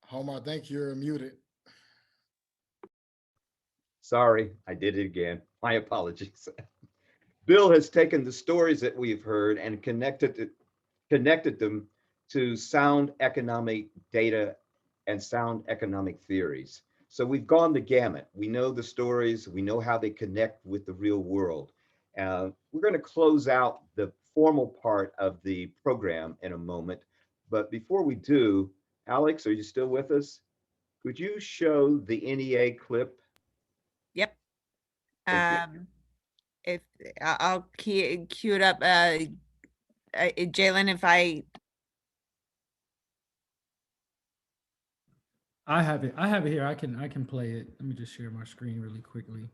Homer, I think you're muted. Sorry, I did it again. My apologies. Bill has taken the stories that we've heard and connected them to sound economic data and sound economic theories. So we've gone the gamut. We know the stories, we know how they connect with the real world. We're going to close out the formal part of the program in a moment. But before we do, Alex, are you still with us? Could you show the NEA clip? Yep. Thank you. If I'll cue it up, Jalen, if I have it. I have it here. I can play it. Let me just share my screen really quickly.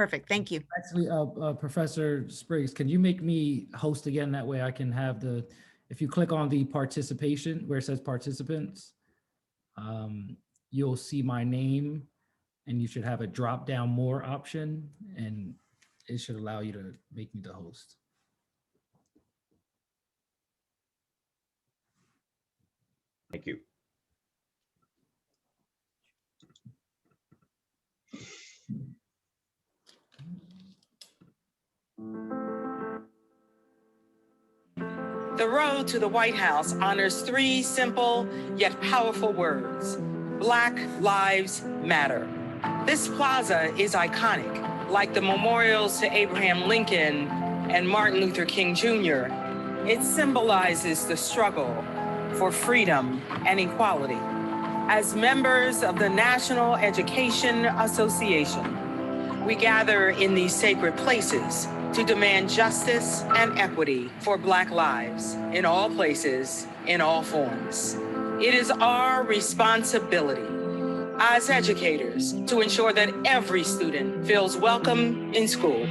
perfect, thank you. Actually, Professor Spriggs, can you make me host again? That way I can have if you click on the participation where it says participants, you'll see my name and you should have a drop down more option. And it should allow you to make me the host. Thank you. The road to the White House honors three simple yet powerful words: Black Lives Matter. This plaza is iconic, like the memorials to Abraham Lincoln and Martin Luther King Jr. It symbolizes the struggle for freedom and equality. As members of the National Education Association, we gather in these sacred places to demand justice and equity for Black lives in all places, in all forms. It is our responsibility as educators to ensure that every student feels welcome in school.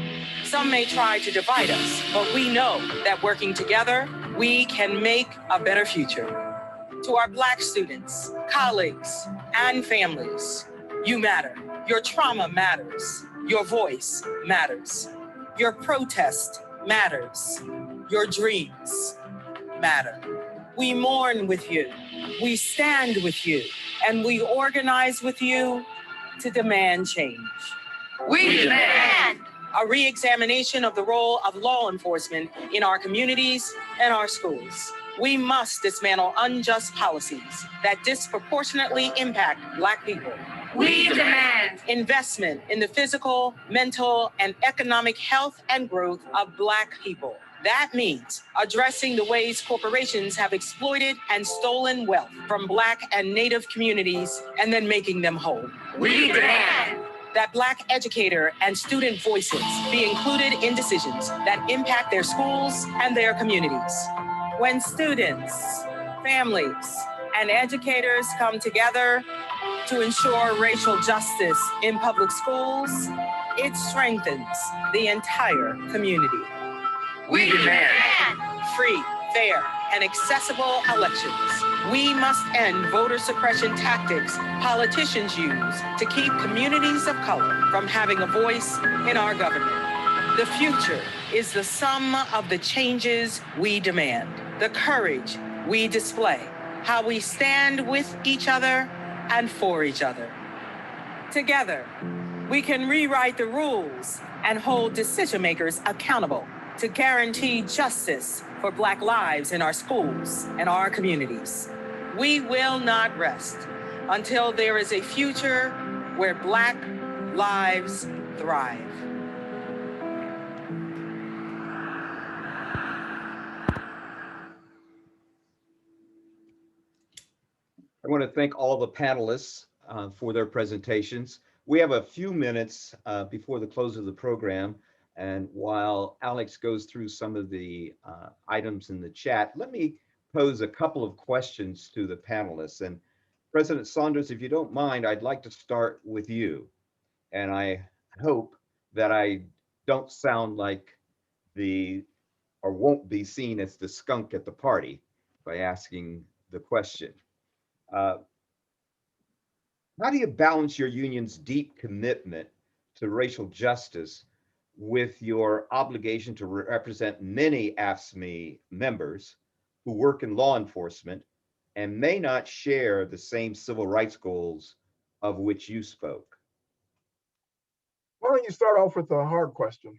Some may try to divide us, but we know that working together, we can make a better future. To our Black students, colleagues, and families, you matter. Your trauma matters. Your voice matters. Your protest matters. Your dreams matter. We mourn with you. We stand with you. And we organize with you to demand change. We demand a re-examination of the role of law enforcement in our communities and our schools. We must dismantle unjust policies that disproportionately impact Black people. We demand investment in the physical, mental, and economic health and growth of Black people. That means addressing the ways corporations have exploited and stolen wealth from Black and Native communities and then making them whole. We demand that Black educator and student voices be included in decisions that impact their schools and their communities. When students, families, and educators come together to ensure racial justice in public schools, it strengthens the entire community. We demand free, fair, and accessible elections. We must end voter suppression tactics politicians use to keep communities of color from having a voice in our government. The future is the sum of the changes we demand, the courage we display, how we stand with each other and for each other. Together, we can rewrite the rules and hold decision makers accountable to guarantee justice for Black lives in our schools and our communities. We will not rest until there is a future where Black lives thrive. I want to thank all the panelists for their presentations. We have a few minutes before the close of the program. And while Alex goes through some of the items in the chat, let me pose a couple of questions to the panelists. And President Saunders, if you don't mind, I'd like to start with you. And I hope that I don't sound like or won't be seen as the skunk at the party by asking the question. How do you balance your union's deep commitment to racial justice with your obligation to represent many AFSCME members who work in law enforcement and may not share the same civil rights goals of which you spoke? Why don't you start off with a hard question?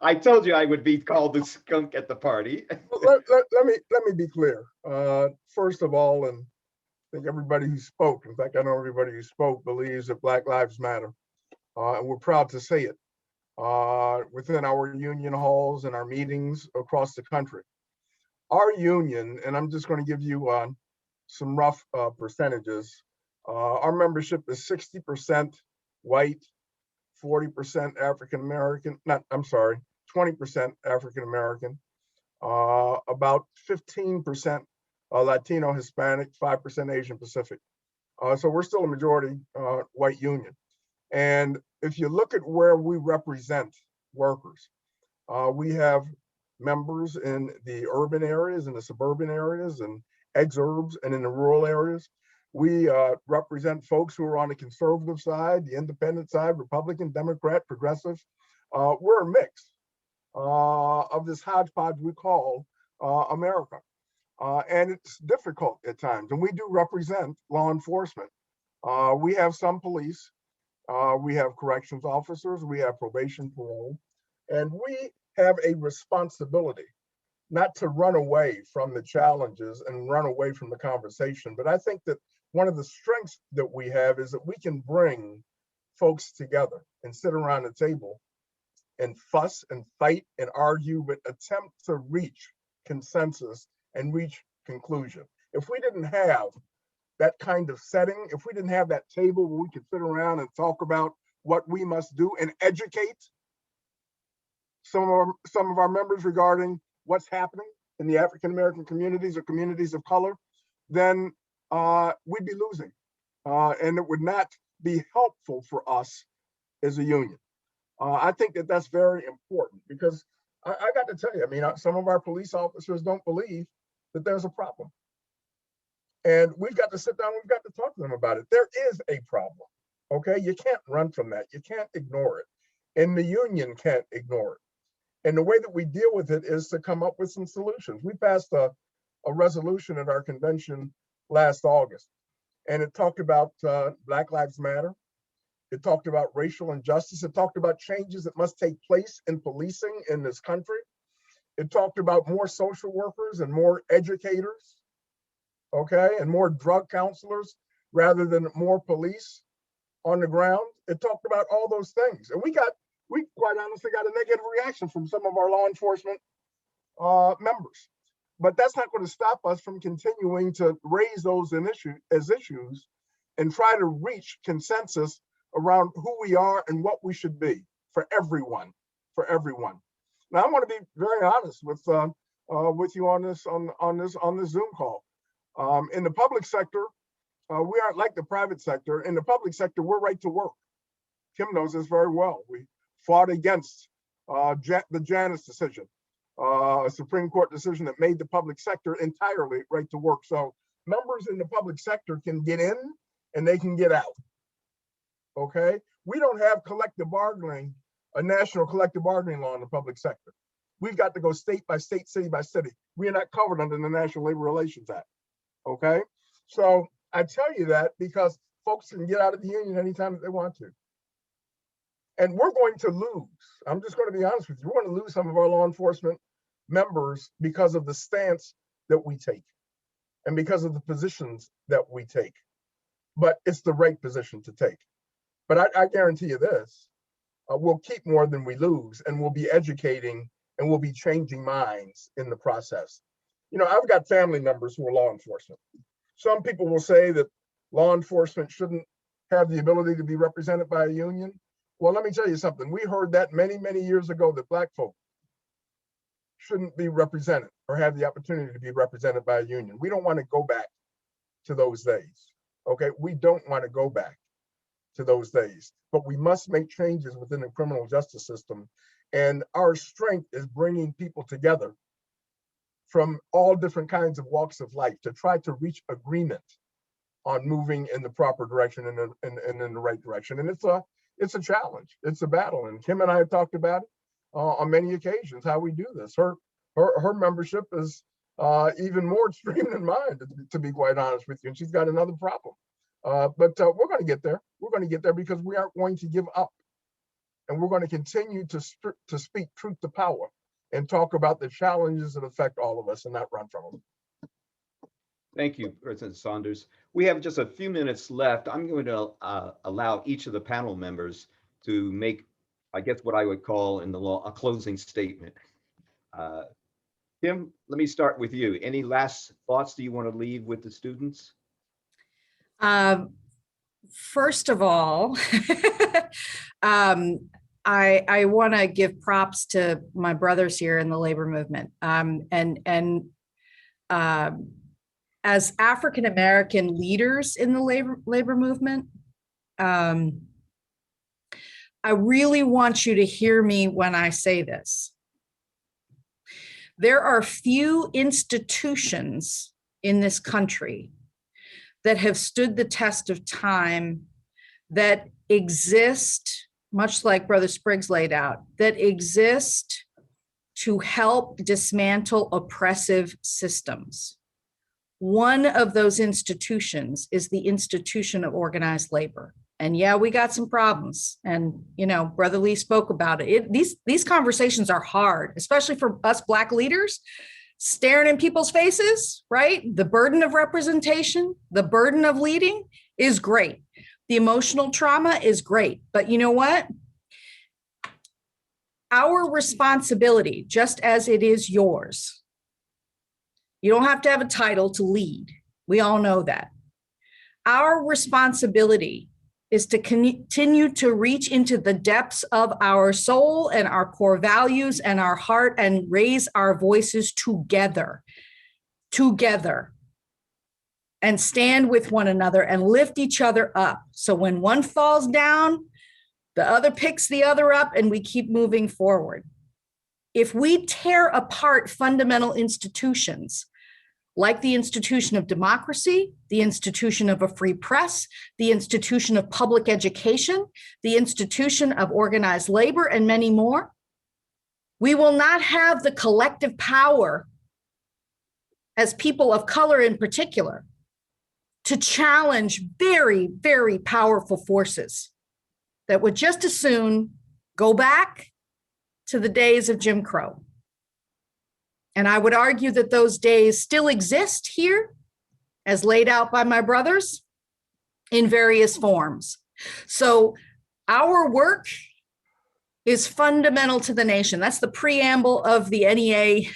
I told you I would be called the skunk at the party. let me be clear. First of all, and I think everybody who spoke, in fact, I know everybody who spoke believes that Black Lives Matter. And we're proud to say it within our union halls and our meetings across the country. Our union, and I'm just going to give you some rough percentages. Our membership is 60% white, 40% African-American, 20% African-American, about 15% Latino, Hispanic, 5% Asian Pacific. So we're still a majority white union. And if you look at where we represent workers, we have members in the urban areas, in the suburban areas, and exurbs, and in the rural areas. We represent folks who are on the conservative side, the independent side, Republican, Democrat, progressive. we're a mix of this hodgepodge we call America. And it's difficult at times. And we do represent law enforcement. We have some police, we have corrections officers, we have probation, parole, and we have a responsibility not to run away from the challenges and run away from the conversation. But I think that one of the strengths that we have is that we can bring folks together and sit around the table and fuss and fight and argue, but attempt to reach consensus and reach conclusion. If we didn't have that kind of setting, if we didn't have that table where we could sit around and talk about what we must do and educate some of our members regarding what's happening in the African-American communities or communities of color, then we'd be losing. And it would not be helpful for us as a union. I think that that's very important because I got to tell you, I mean, some of our police officers don't believe that there's a problem. And we've got to sit down, we've got to talk to them about it. There is a problem, okay? You can't run from that. You can't ignore it. And the union can't ignore it. And the way that we deal with it is to come up with some solutions. We passed a resolution at our convention last August, and it talked about Black Lives Matter. It talked about racial injustice. It talked about changes that must take place in policing in this country. It talked about more social workers and more educators, okay, and more drug counselors rather than more police on the ground. It talked about all those things. And we quite honestly got a negative reaction from some of our law enforcement members. But that's not going to stop us from continuing to raise those issues and try to reach consensus around who we are and what we should be for everyone, Now, I want to be very honest with you on this Zoom call. In the public sector, we aren't like the private sector. In the public sector, we're right to work. Kim knows this very well. We fought against the Janus decision, a Supreme Court decision that made the public sector entirely right to work. So members in the public sector can get in and they can get out. Okay, we don't have collective bargaining, a national collective bargaining law in the public sector. We've got to go state by state, city by city. We are not covered under the National Labor Relations Act. Okay, so I tell you that because folks can get out of the union anytime that they want to. And we're going to lose. I'm just going to be honest with you. We're going to lose some of our law enforcement members because of the stance that we take and because of the positions that we take. But it's the right position to take. But I guarantee you this, we'll keep more than we lose, and we'll be educating and we'll be changing minds in the process. You know, I've got family members who are law enforcement. Some people will say that law enforcement shouldn't have the ability to be represented by a union. Well, let me tell you something. We heard that many, many years ago that Black folk shouldn't be represented or have the opportunity to be represented by a union. We don't want to go back to those days. Okay, we don't want to go back to those days, but we must make changes within the criminal justice system. And our strength is bringing people together from all different kinds of walks of life to try to reach agreement on moving in the proper direction and in the right direction. And it's a challenge, it's a battle. And Kim and I have talked about it on many occasions, how we do this. Her membership is even more extreme than mine, to be quite honest with you. And she's got another problem. But we're going to get there. We're going to get there because we aren't going to give up. And we're going to continue to speak truth to power and talk about the challenges that affect all of us and not run from them. Thank you, President Saunders. We have just a few minutes left. I'm going to allow each of the panel members to make, I guess, what I would call in the law, a closing statement. Kim, let me start with you. Any last thoughts do you want to leave with the students? First of all, I want to give props to my brothers here in the labor movement. As African-American leaders in the labor movement, I really want you to hear me when I say this. There are few institutions in this country that have stood the test of time, that exist much like Brother Spriggs laid out, that exist to help dismantle oppressive systems. One of those institutions is the institution of organized labor. And yeah, we got some problems. And, you know, Brother Lee spoke about it. These conversations are hard, especially for us Black leaders, staring in people's faces, right? The burden of representation, the burden of leading is great. The emotional trauma is great. But you know what? Our responsibility, just as it is yours, you don't have to have a title to lead. We all know that. Our responsibility is to continue to reach into the depths of our soul and our core values and our heart and raise our voices together, and stand with one another and lift each other up. So when one falls down, the other picks the other up and we keep moving forward. If we tear apart fundamental institutions, like the institution of democracy, the institution of a free press, the institution of public education, the institution of organized labor, and many more, we will not have the collective power as people of color in particular to challenge very, very powerful forces that would just as soon go back to the days of Jim Crow. And I would argue that those days still exist here, as laid out by my brothers, in various forms. So our work is fundamental to the nation. That's the preamble of the NEA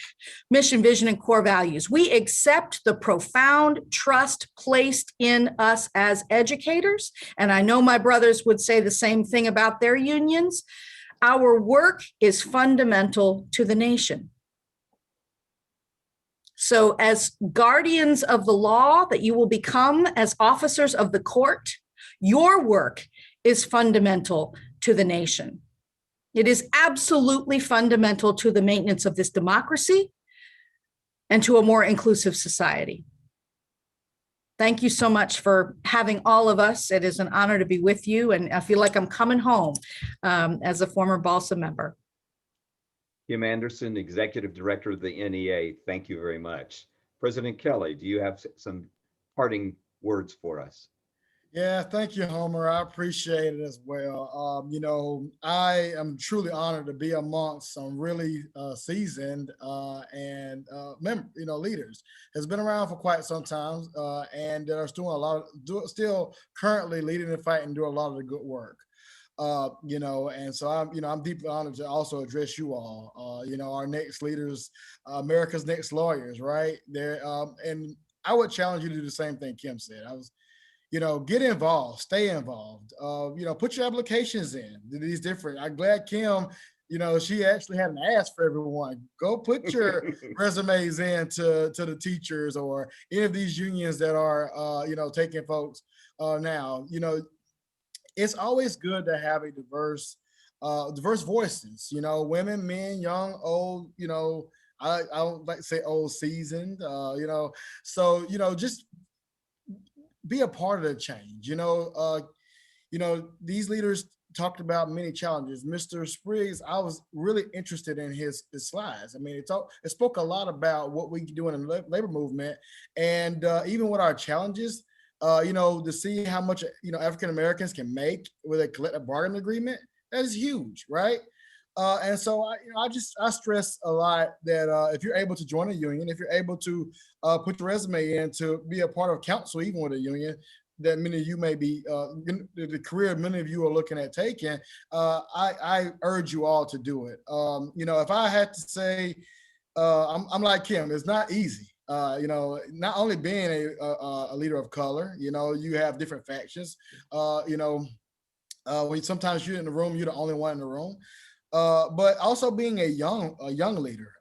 mission, vision, and core values. We accept the profound trust placed in us as educators. And I know my brothers would say the same thing about their unions. Our work is fundamental to the nation. So as guardians of the law that you will become as officers of the court, your work is fundamental to the nation. It is absolutely fundamental to the maintenance of this democracy and to a more inclusive society. Thank you so much for having all of us. It is an honor to be with you, and I feel like I'm coming home as a former BALSA member. Kim Anderson, Executive Director of the NEA, thank you very much. President Kelly, do you have some parting words for us? Yeah, thank you, Homer. I appreciate it as well. You know, I am truly honored to be amongst some really seasoned and leaders. Has been around for quite some time and are still currently leading the fight and doing a lot of the good work. And so I'm deeply honored to also address you all, our next leaders, America's next lawyers, right there. And I would challenge you to do the same thing Kim said. Get involved, stay involved, put your applications in these different, I'm glad Kim, she actually had an ask for everyone. Go put your resumes in to the teachers or any of these unions that are, taking folks now. It's always good to have a diverse voices, women, men, young, old, I don't like to say old seasoned, so, just be a part of the change. These leaders talked about many challenges. Mr. Spriggs, I was really interested in his slides. I mean, it spoke a lot about what we do in the labor movement, and even with our challenges, to see how much, African Americans can make with a collective bargaining agreement, that is huge, right? And so I stress a lot that if you're able to join a union, if you're able to put your resume in to be a part of council, even with a union, that many of you may be, the career many of you are looking at taking, I urge you all to do it. If I had to say, I'm like Kim, it's not easy. Not only being a leader of color, you have different factions, when sometimes you're in the room, you're the only one in the room. But also being a young leader,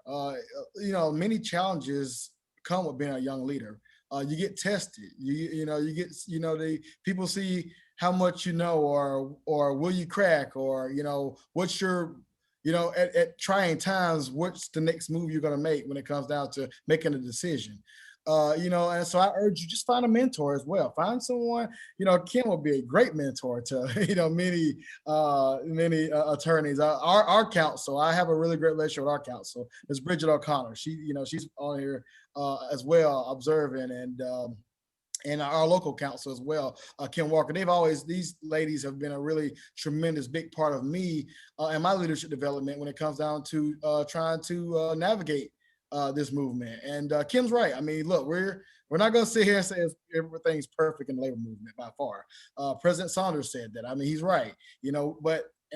many challenges come with being a young leader. You get tested. The people see how much you know, or will you crack, or what's your, at trying times, what's the next move you're going to make when it comes down to making a decision. And so I urge you, just find a mentor as well. Find someone, Kim will be a great mentor to, many attorneys. Our counsel, I have a really great relationship with our counsel, Ms. Bridget O'Connor. She's on here as well, observing, and our local counsel as well, Kim Walker. These ladies have been a really tremendous big part of me and my leadership development when it comes down to trying to navigate this movement. And Kim's right. I mean, look, we're not going to sit here and say everything's perfect in the labor movement by far. President Saunders said that. I mean, he's right,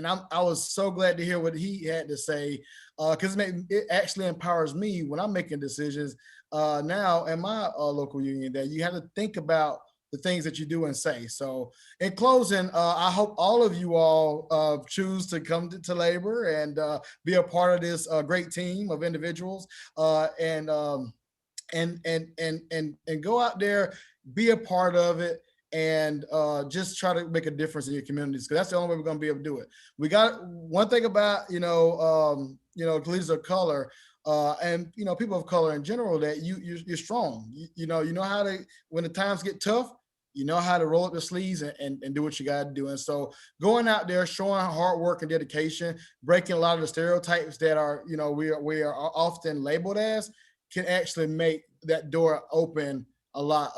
I was so glad to hear what he had to say, because it actually empowers me when I'm making decisions now in my local union, that you have to think about the things that you do and say. So in closing, I hope all of you all choose to come to labor and be a part of this great team of individuals and go out there, be a part of it, and just try to make a difference in your communities, because that's the only way we're going to be able to do it. We got one thing about leaders of color and people of color in general, that you're strong. You know how to, when the times get tough, you know how to roll up the sleeves and do what you got to do. And so going out there, showing hard work and dedication, breaking a lot of the stereotypes that are we are often labeled as, can actually make that door open a lot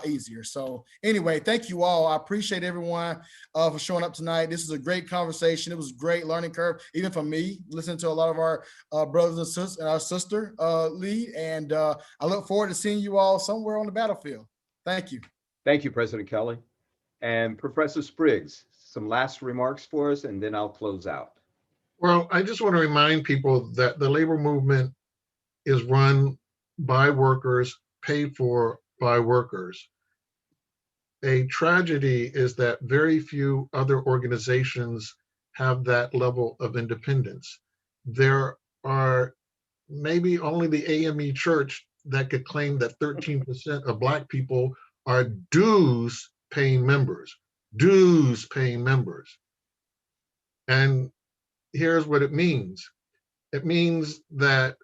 easier. So anyway, thank you all. I appreciate everyone for showing up tonight. This is a great conversation. It was a great learning curve, even for me, listening to a lot of our brothers and sisters and our sister lead. And I look forward to seeing you all somewhere on the battlefield. Thank you. Thank you, President Kelly. And Professor Spriggs, some last remarks for us, and then I'll close out. Well, I just want to remind people that the labor movement is run by workers, paid for by workers. A tragedy is that very few other organizations have that level of independence. There are maybe only the AME Church that could claim that 13% of Black people are dues paying members. And here's what it means. It means that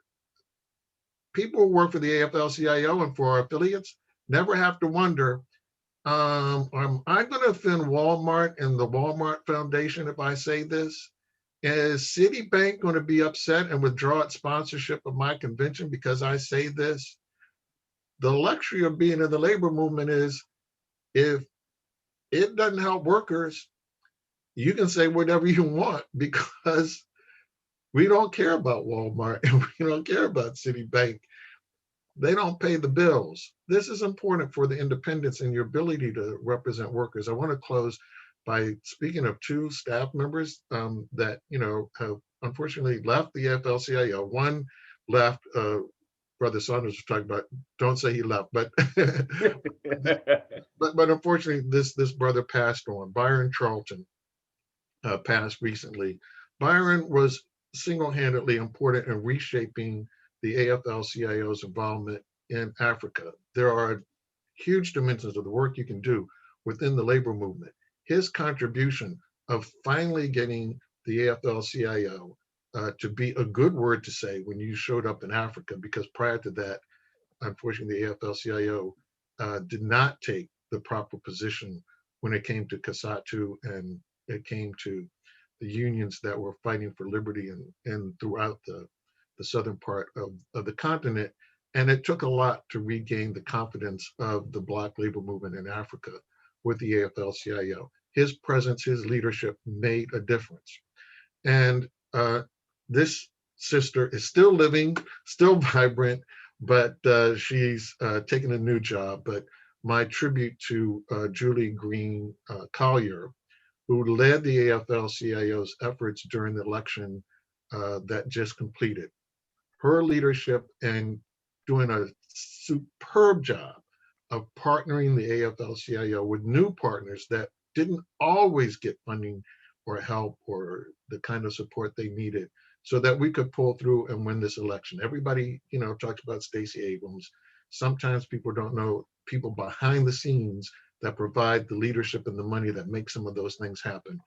people who work for the AFL-CIO and for our affiliates never have to wonder, am I going to offend Walmart and the Walmart Foundation if I say this? Is Citibank going to be upset and withdraw its sponsorship of my convention because I say this? The luxury of being in the labor movement is, if it doesn't help workers, you can say whatever you want, because we don't care about Walmart and we don't care about Citibank. They don't pay the bills. This is important for the independence and your ability to represent workers. I want to close by speaking of two staff members that have unfortunately left the AFL-CIO. One left, Brother Saunders was talking about, don't say he left, but but unfortunately this brother passed on. Byron Charlton passed recently. Byron was single-handedly important in reshaping the AFL-CIO's involvement in Africa. There are huge dimensions of the work you can do within the labor movement. His contribution of finally getting the AFL-CIO to be a good word to say when you showed up in Africa, because prior to that, unfortunately, the AFL-CIO did not take the proper position when it came to COSATU and it came to the unions that were fighting for liberty and throughout the southern part of the continent. And it took a lot to regain the confidence of the Black labor movement in Africa with the AFL-CIO. His presence, his leadership made a difference. And this sister is still living, still vibrant, but she's taken a new job. But my tribute to Julie Green Collier, who led the AFL-CIO's efforts during the election that just completed. Her leadership and doing a superb job of partnering the AFL-CIO with new partners that didn't always get funding or help or the kind of support they needed, so that we could pull through and win this election. Everybody, talks about Stacey Abrams. Sometimes people don't know people behind the scenes that provide the leadership and the money that make some of those things happen.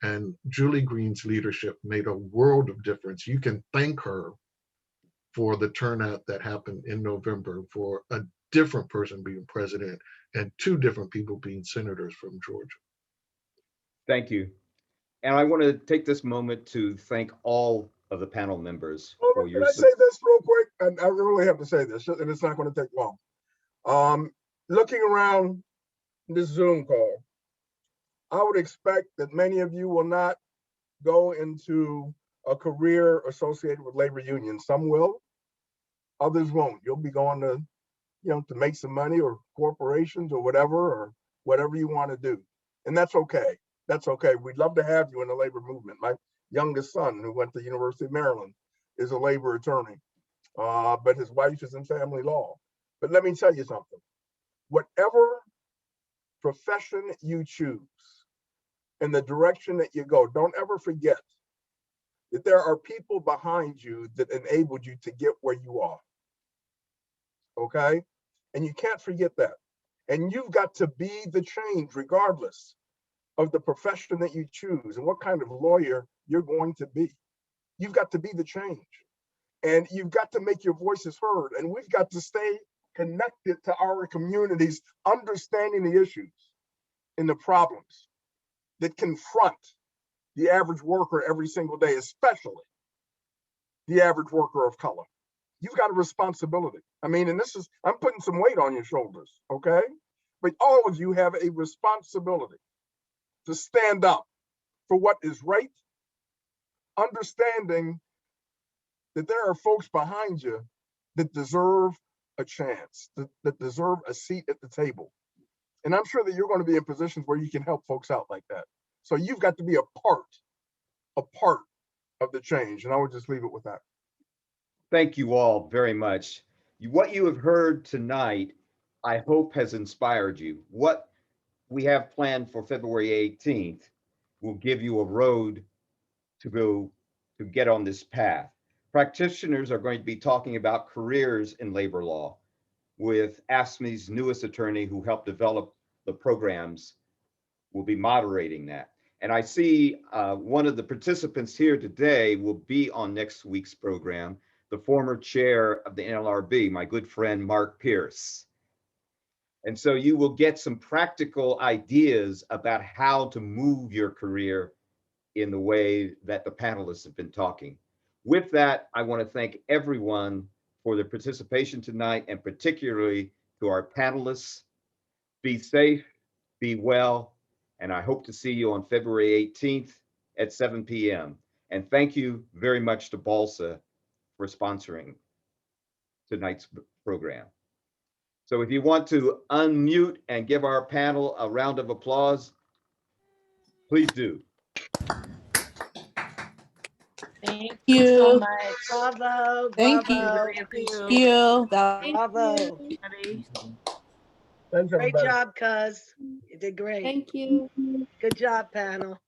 And Julie Green's leadership made a world of difference. You can thank her for the turnout that happened in November for a different person being president and 2 different people being senators from Georgia. Thank you. And I want to take this moment to thank all of the panel members Hold for on, your can I say this real quick? And I really have to say this, and it's not going to take long. Looking around this Zoom call, I would expect that many of you will not go into a career associated with labor unions. Some will, others won't. You'll be going to, to make some money, or corporations, or whatever you want to do. And that's okay. That's okay. We'd love to have you in the labor movement. My youngest son, who went to the University of Maryland, is a labor attorney, but his wife is in family law. But let me tell you something. Whatever profession you choose and the direction that you go, don't ever forget that there are people behind you that enabled you to get where you are. Okay? And you can't forget that. And you've got to be the change regardless of the profession that you choose and what kind of lawyer you're going to be. You've got to be the change. And you've got to make your voices heard. And we've got to stay connected to our communities, understanding the issues and the problems that confront the average worker every single day, especially the average worker of color. You've got a responsibility. I mean, and I'm putting some weight on your shoulders, okay? But all of you have a responsibility to stand up for what is right, understanding that there are folks behind you that deserve a chance, that deserve a seat at the table. And I'm sure that you're going to be in positions where you can help folks out like that. So you've got to be a part of the change. And I would just leave it with that. Thank you all very much. What you have heard tonight, I hope, has inspired you. What we have planned for February 18th will give you a road to go to get on this path. Practitioners are going to be talking about careers in labor law with AFSCME's newest attorney, who helped develop the programs, will be moderating that. And I see one of the participants here today will be on next week's program, the former chair of the NLRB, my good friend, Mark Pierce. And so you will get some practical ideas about how to move your career in the way that the panelists have been talking. With that, I want to thank everyone for their participation tonight, and particularly to our panelists. Be safe, be well, and I hope to see you on February 18th at 7 p.m. And thank you very much to Balsa for sponsoring tonight's program. So if you want to unmute and give our panel a round of applause, please do. Thank you so much. Bravo. Thank you. Bravo. Really appreciate Thank you. Bravo. it. Thanks, Great everybody. job, cuz. You did great. Thank you. Good job, panel.